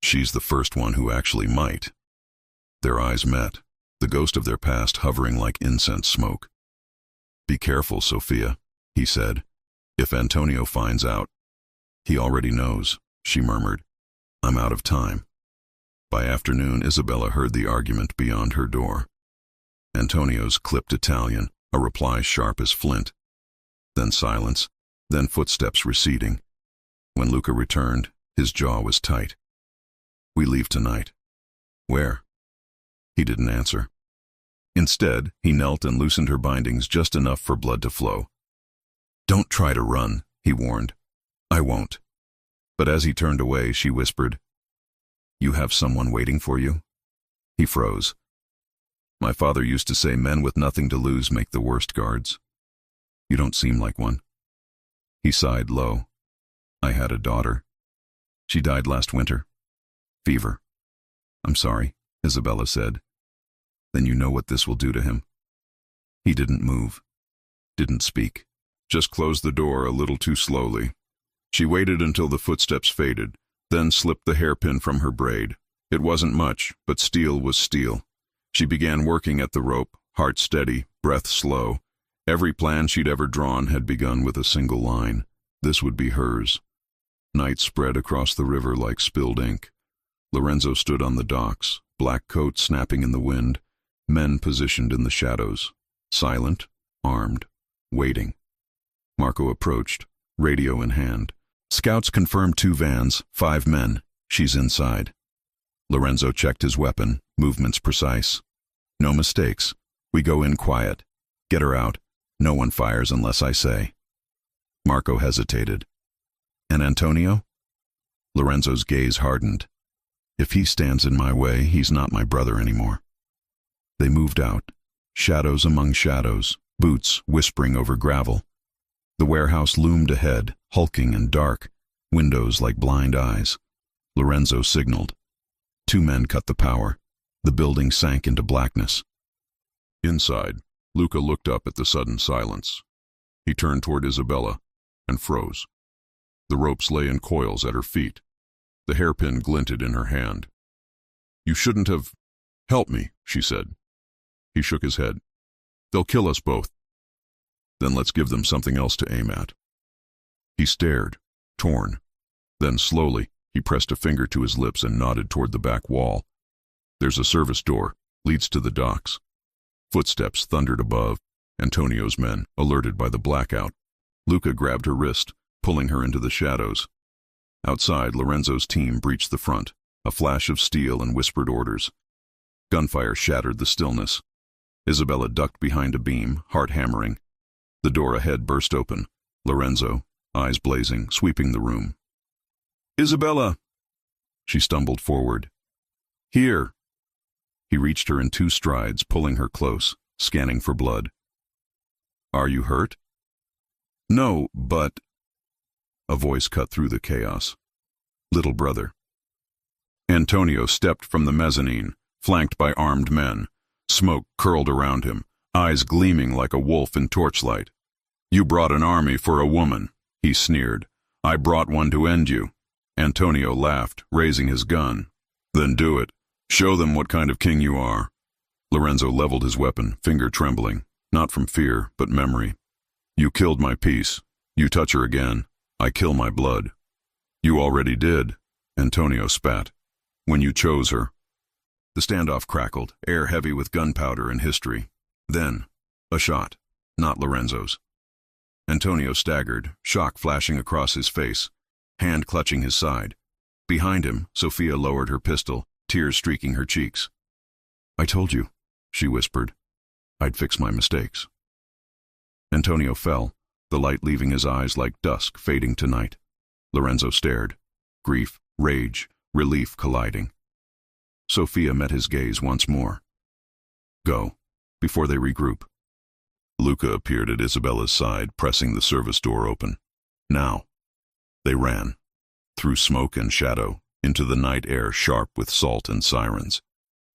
She's the first one who actually might." Their eyes met, the ghost of their past hovering like incense smoke. Be careful, Sophia, he said. If Antonio finds out. He already knows, she murmured. I'm out of time. By afternoon, Isabella heard the argument beyond her door. Antonio's clipped Italian, a reply sharp as flint. Then silence, then footsteps receding. When Luca returned, his jaw was tight. We leave tonight. Where? He didn't answer. Instead, he knelt and loosened her bindings just enough for blood to flow. Don't try to run, he warned. I won't. But as he turned away, she whispered, You have someone waiting for you? He froze. My father used to say men with nothing to lose make the worst guards. You don't seem like one. He sighed low. I had a daughter. She died last winter. Fever. I'm sorry, Isabella said. Then you know what this will do to him. He didn't move, didn't speak, just closed the door a little too slowly. She waited until the footsteps faded, then slipped the hairpin from her braid. It wasn't much, but steel was steel. She began working at the rope, heart steady, breath slow. Every plan she'd ever drawn had begun with a single line. This would be hers. Night spread across the river like spilled ink. Lorenzo stood on the docks, black coat snapping in the wind, men positioned in the shadows, silent, armed, waiting. Marco approached, radio in hand. Scouts confirmed 2 vans, 5 men. She's inside. Lorenzo checked his weapon, movements precise. No mistakes. We go in quiet. Get her out. No one fires unless I say. Marco hesitated. And Antonio? Lorenzo's gaze hardened. If he stands in my way, he's not my brother anymore. They moved out, shadows among shadows, boots whispering over gravel. The warehouse loomed ahead, hulking and dark, windows like blind eyes. Lorenzo signaled. 2 men cut the power. The building sank into blackness. Inside, Luca looked up at the sudden silence. He turned toward Isabella and froze. The ropes lay in coils at her feet. The hairpin glinted in her hand. You shouldn't have... Help me, she said. He shook his head. They'll kill us both. Then let's give them something else to aim at. He stared, torn. Then slowly, he pressed a finger to his lips and nodded toward the back wall. There's a service door, leads to the docks. Footsteps thundered above. Antonio's men, alerted by the blackout. Luca grabbed her wrist, pulling her into the shadows. Outside, Lorenzo's team breached the front, a flash of steel and whispered orders. Gunfire shattered the stillness. Isabella ducked behind a beam, heart hammering. The door ahead burst open. Lorenzo, eyes blazing, sweeping the room. Isabella! She stumbled forward. Here! He reached her in 2 strides, pulling her close, scanning for blood. Are you hurt? No, but... A voice cut through the chaos. Little brother. Antonio stepped from the mezzanine, flanked by armed men. Smoke curled around him, eyes gleaming like a wolf in torchlight. You brought an army for a woman, he sneered. I brought one to end you. Antonio laughed, raising his gun. Then do it. Show them what kind of king you are. Lorenzo leveled his weapon, finger trembling, not from fear, but memory. You killed my peace. You touch her again. I kill my blood. You already did, Antonio spat, when you chose her. The standoff crackled, air heavy with gunpowder and history. Then, a shot, not Lorenzo's. Antonio staggered, shock flashing across his face, hand clutching his side. Behind him, Sophia lowered her pistol, tears streaking her cheeks. I told you, she whispered. I'd fix my mistakes. Antonio fell, the light leaving his eyes like dusk fading to night. Lorenzo stared, grief, rage, relief colliding. Sophia met his gaze once more. Go, before they regroup. Luca appeared at Isabella's side, pressing the service door open. Now. They ran, through smoke and shadow, into the night air sharp with salt and sirens.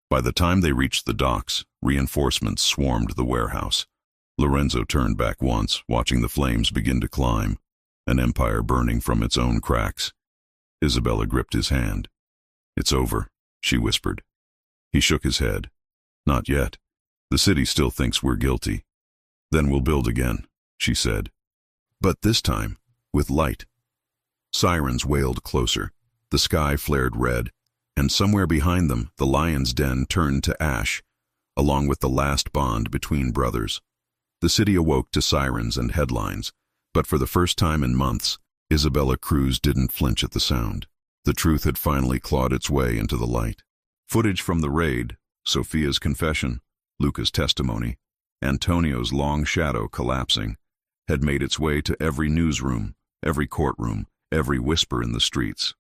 By the time they reached the docks, reinforcements swarmed the warehouse. Lorenzo turned back once, watching the flames begin to climb, an empire burning from its own cracks. Isabella gripped his hand. It's over, she whispered. He shook his head. Not yet. The city still thinks we're guilty. Then we'll build again, she said. But this time, with light. Sirens wailed closer. The sky flared red, and somewhere behind them, the lion's den turned to ash, along with the last bond between brothers. The city awoke to sirens and headlines, but for the first time in months, Isabella Cruz didn't flinch at the sound. The truth had finally clawed its way into the light. Footage from the raid, Sophia's confession, Luca's testimony, Antonio's long shadow collapsing, had made its way to every newsroom, every courtroom, every whisper in the streets.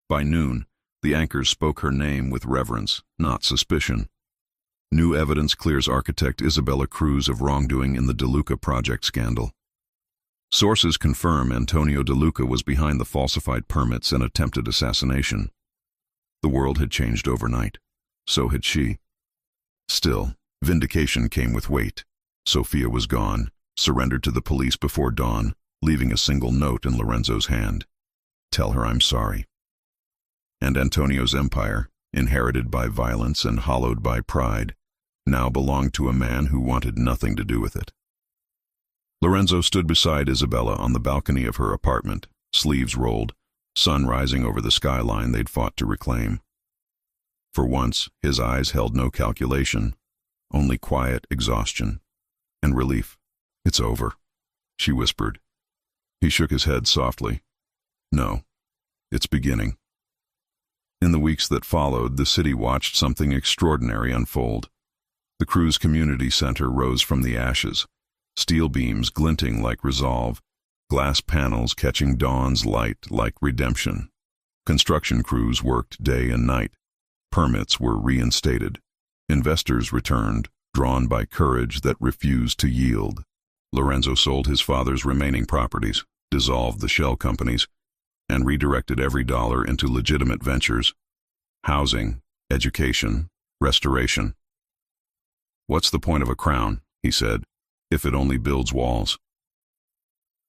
By noon, the anchors spoke her name with reverence, not suspicion. New evidence clears architect Isabella Cruz of wrongdoing in the De Luca project scandal. Sources confirm Antonio De Luca was behind the falsified permits and attempted assassination. The world had changed overnight. So had she. Still, vindication came with weight. Sophia was gone, surrendered to the police before dawn, leaving a single note in Lorenzo's hand. Tell her I'm sorry. And Antonio's empire, inherited by violence and hollowed by pride, now belonged to a man who wanted nothing to do with it. Lorenzo stood beside Isabella on the balcony of her apartment, sleeves rolled, sun rising over the skyline they'd fought to reclaim. For once, his eyes held no calculation, only quiet exhaustion and relief. It's over, she whispered. He shook his head softly. No, it's beginning. In the weeks that followed, the city watched something extraordinary unfold. The Cruz Community Center rose from the ashes, steel beams glinting like resolve, glass panels catching dawn's light like redemption. Construction crews worked day and night. Permits were reinstated. Investors returned, drawn by courage that refused to yield. Lorenzo sold his father's remaining properties, dissolved the shell companies, and redirected every dollar into legitimate ventures: housing, education, restoration. What's the point of a crown, he said, if it only builds walls?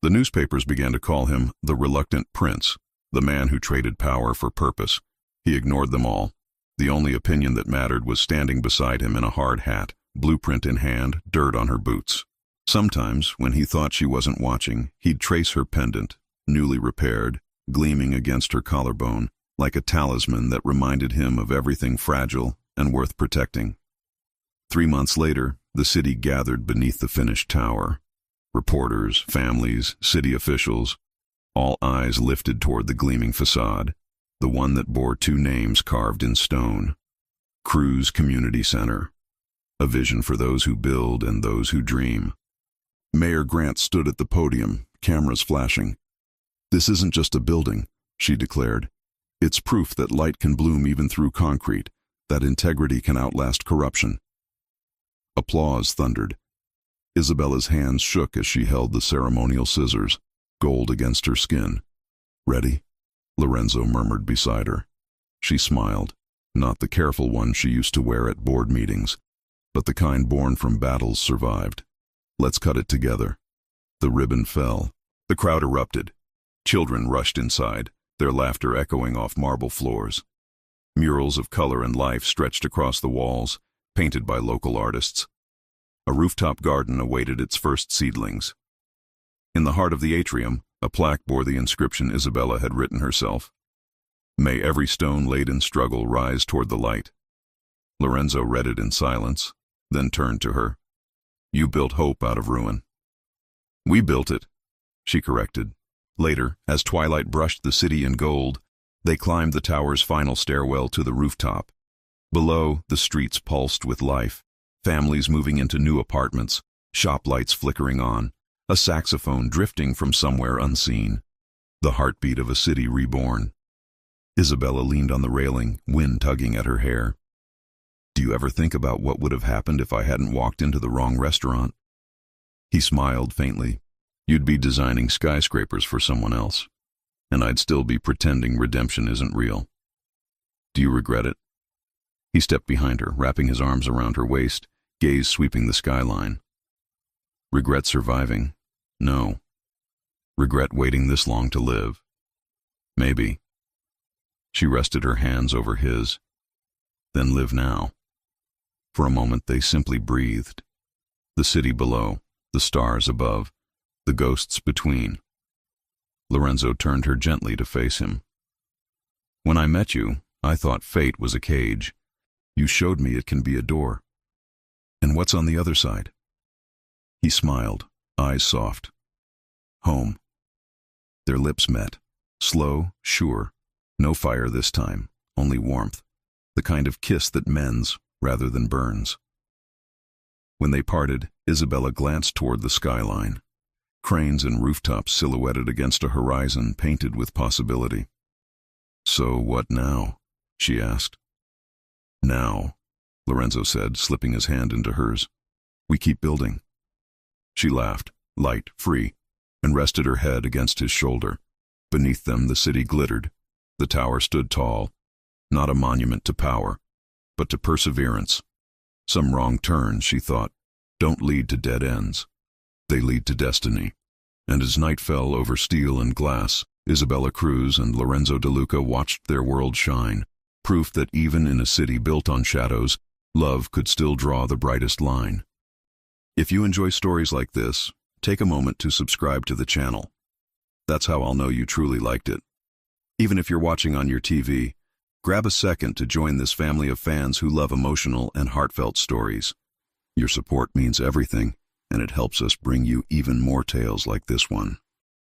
The newspapers began to call him the reluctant prince, the man who traded power for purpose. He ignored them all. The only opinion that mattered was standing beside him in a hard hat, blueprint in hand, dirt on her boots. Sometimes, when he thought she wasn't watching, he'd trace her pendant, newly repaired, gleaming against her collarbone, like a talisman that reminded him of everything fragile and worth protecting. 3 months later, the city gathered beneath the finished tower. Reporters, families, city officials, all eyes lifted toward the gleaming facade, the one that bore 2 names carved in stone: Cruz Community Center, a vision for those who build and those who dream. Mayor Grant stood at the podium, cameras flashing. This isn't just a building, she declared. It's proof that light can bloom even through concrete, that integrity can outlast corruption. Applause thundered. Isabella's hands shook as she held the ceremonial scissors, gold against her skin. Ready? Lorenzo murmured beside her. She smiled, not the careful one she used to wear at board meetings, but the kind born from battles survived. Let's cut it together. The ribbon fell. The crowd erupted. Children rushed inside, their laughter echoing off marble floors. Murals of color and life stretched across the walls, painted by local artists. A rooftop garden awaited its first seedlings. In the heart of the atrium, a plaque bore the inscription Isabella had written herself. May every stone laid in struggle rise toward the light. Lorenzo read it in silence, then turned to her. You built hope out of ruin. We built it, she corrected. Later, as twilight brushed the city in gold, they climbed the tower's final stairwell to the rooftop. Below, the streets pulsed with life, families moving into new apartments, shop lights flickering on, a saxophone drifting from somewhere unseen. The heartbeat of a city reborn. Isabella leaned on the railing, wind tugging at her hair. Do you ever think about what would have happened if I hadn't walked into the wrong restaurant? He smiled faintly. You'd be designing skyscrapers for someone else, and I'd still be pretending redemption isn't real. Do you regret it? He stepped behind her, wrapping his arms around her waist, gaze sweeping the skyline. Regret surviving? No. Regret waiting this long to live? Maybe. She rested her hands over his. Then live now. For a moment they simply breathed. The city below, the stars above, the ghosts between. Lorenzo turned her gently to face him. When I met you, I thought fate was a cage. You showed me it can be a door. And what's on the other side? He smiled, eyes soft. Home. Their lips met. Slow, sure. No fire this time, only warmth. The kind of kiss that mends rather than burns. When they parted, Isabella glanced toward the skyline. Cranes and rooftops silhouetted against a horizon painted with possibility. So what now? She asked. Now, Lorenzo said, slipping his hand into hers. We keep building. She laughed, light, free, and rested her head against his shoulder. Beneath them the city glittered. The tower stood tall, not a monument to power, but to perseverance. Some wrong turns, she thought, don't lead to dead ends. They lead to destiny. And as night fell over steel and glass, Isabella Cruz and Lorenzo De Luca watched their world shine, proof that even in a city built on shadows, love could still draw the brightest line. If you enjoy stories like this, take a moment to subscribe to the channel. That's how I'll know you truly liked it. Even if you're watching on your TV, grab a second to join this family of fans who love emotional and heartfelt stories. Your support means everything, and it helps us bring you even more tales like this one.